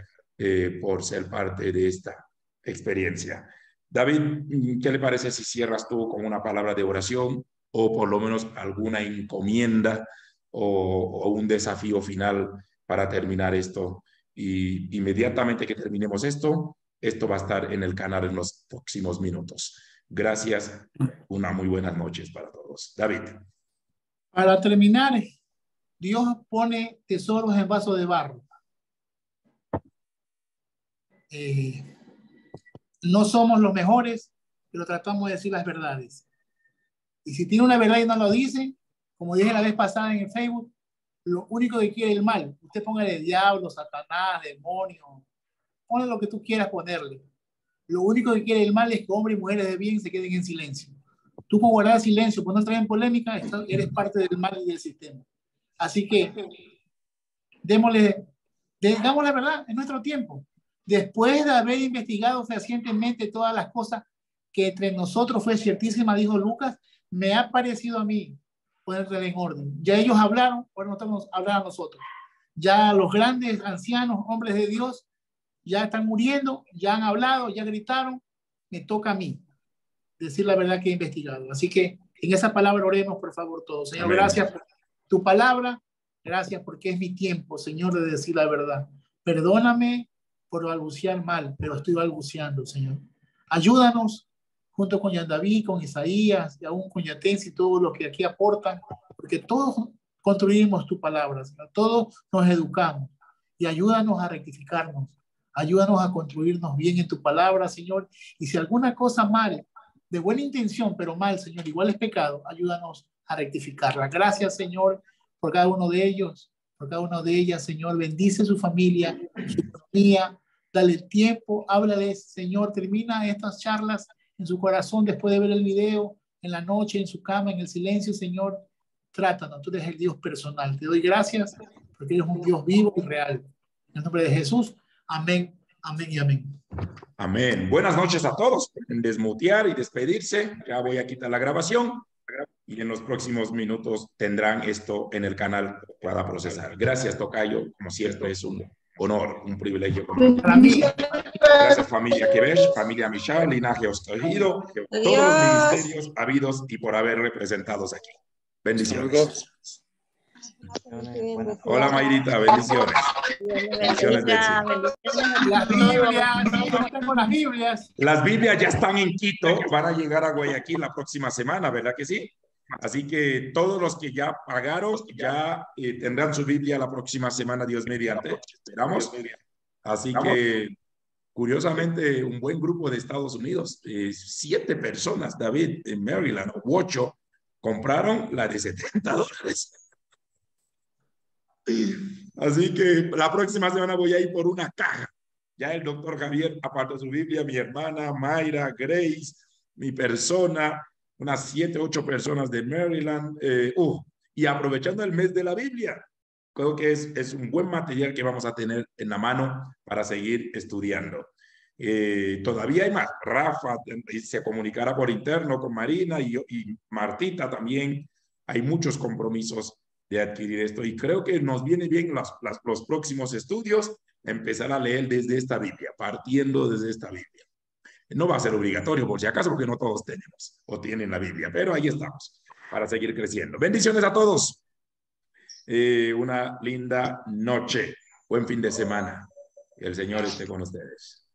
S1: por ser parte de esta experiencia. David, ¿qué le parece si cierras tú con una palabra de oración o por lo menos alguna encomienda o un desafío final para terminar esto? Y inmediatamente que terminemos esto va a estar en el canal en los próximos minutos. Gracias. Una muy buenas noches para todos. David.
S2: Para terminar, Dios pone tesoros en vasos de barro. No somos los mejores, pero tratamos de decir las verdades. Y si tiene una verdad y no lo dice, como dije la vez pasada en el Facebook, lo único que quiere es el mal. Usted póngale diablo, Satanás, demonio, ponle lo que tú quieras ponerle. Lo único que quiere el mal es que hombres y mujeres de bien se queden en silencio. Tú con guardar silencio, por no entrar en polémica, eres parte del mal y del sistema. Así que digamos la verdad, en nuestro tiempo. Después de haber investigado fehacientemente todas las cosas que entre nosotros fue ciertísima, dijo Lucas, me ha parecido a mí ponerla en orden. Ya ellos hablaron, ahora nos vamos a hablar a nosotros. Ya los grandes ancianos, hombres de Dios, ya están muriendo, ya han hablado, ya gritaron, me toca a mí decir la verdad que he investigado. Así que en esa palabra oremos, por favor, todos. Señor, amén. Gracias por tu palabra, gracias porque es mi tiempo, Señor, de decir la verdad. Perdóname por balbucear mal, pero estoy balbuceando, Señor. Ayúdanos, junto con Yandaví, con Isaías, y aún con Yatensi y todos los que aquí aportan, porque todos construimos tu palabra, Señor. Todos nos educamos y ayúdanos a rectificarnos. Ayúdanos a construirnos bien en tu palabra, Señor. Y si alguna cosa mal, de buena intención, pero mal, Señor, igual es pecado, ayúdanos a rectificarla. Gracias, Señor, por cada uno de ellos, por cada una de ellas, Señor. Bendice su familia, su economía. Dale tiempo, háblales, Señor. Termina estas charlas en su corazón después de ver el video, en la noche, en su cama, en el silencio, Señor. Trátanos, tú eres el Dios personal. Te doy gracias porque eres un Dios vivo y real. En el nombre de Jesús. Amén, amén y amén.
S1: Amén. Buenas noches a todos. Pueden desmutear y despedirse. Ya voy a quitar la grabación y en los próximos minutos tendrán esto en el canal para procesar. Gracias, Tocayo. Como siempre, es un honor, un privilegio. Para mí. Gracias, familia Quevesh, familia Michal, linaje escogido, todos los ministerios habidos y por haber representados aquí. Bendiciones. Hola, Mayrita, bendiciones. Bendiciones, Betsy.
S2: Las Biblias, no tengo las Biblias.
S1: Las Biblias ya están en Quito, van a llegar a Guayaquil la próxima semana, ¿verdad que sí? Así que todos los que ya pagaron ya tendrán su Biblia la próxima semana, Dios mediante. Esperamos. Así que, curiosamente, un buen grupo de Estados Unidos, 7 personas, David, en Maryland, o 8, compraron la de $70. Así que la próxima semana voy a ir por una caja. Ya el doctor Javier apartó su Biblia, mi hermana Mayra, Grace, mi persona, unas 7, 8 personas de Maryland. Y aprovechando el mes de la Biblia, creo que es un buen material que vamos a tener en la mano para seguir estudiando. Todavía hay más. Rafa se comunicará por interno con Marina y Martita también. Hay muchos compromisos de adquirir esto y creo que nos viene bien los próximos estudios empezar a leer desde esta Biblia, partiendo desde esta Biblia. No va a ser obligatorio por si acaso porque no todos tenemos o tienen la Biblia, pero ahí estamos para seguir creciendo. Bendiciones a todos. Una linda noche, buen fin de semana. Que el Señor esté con ustedes.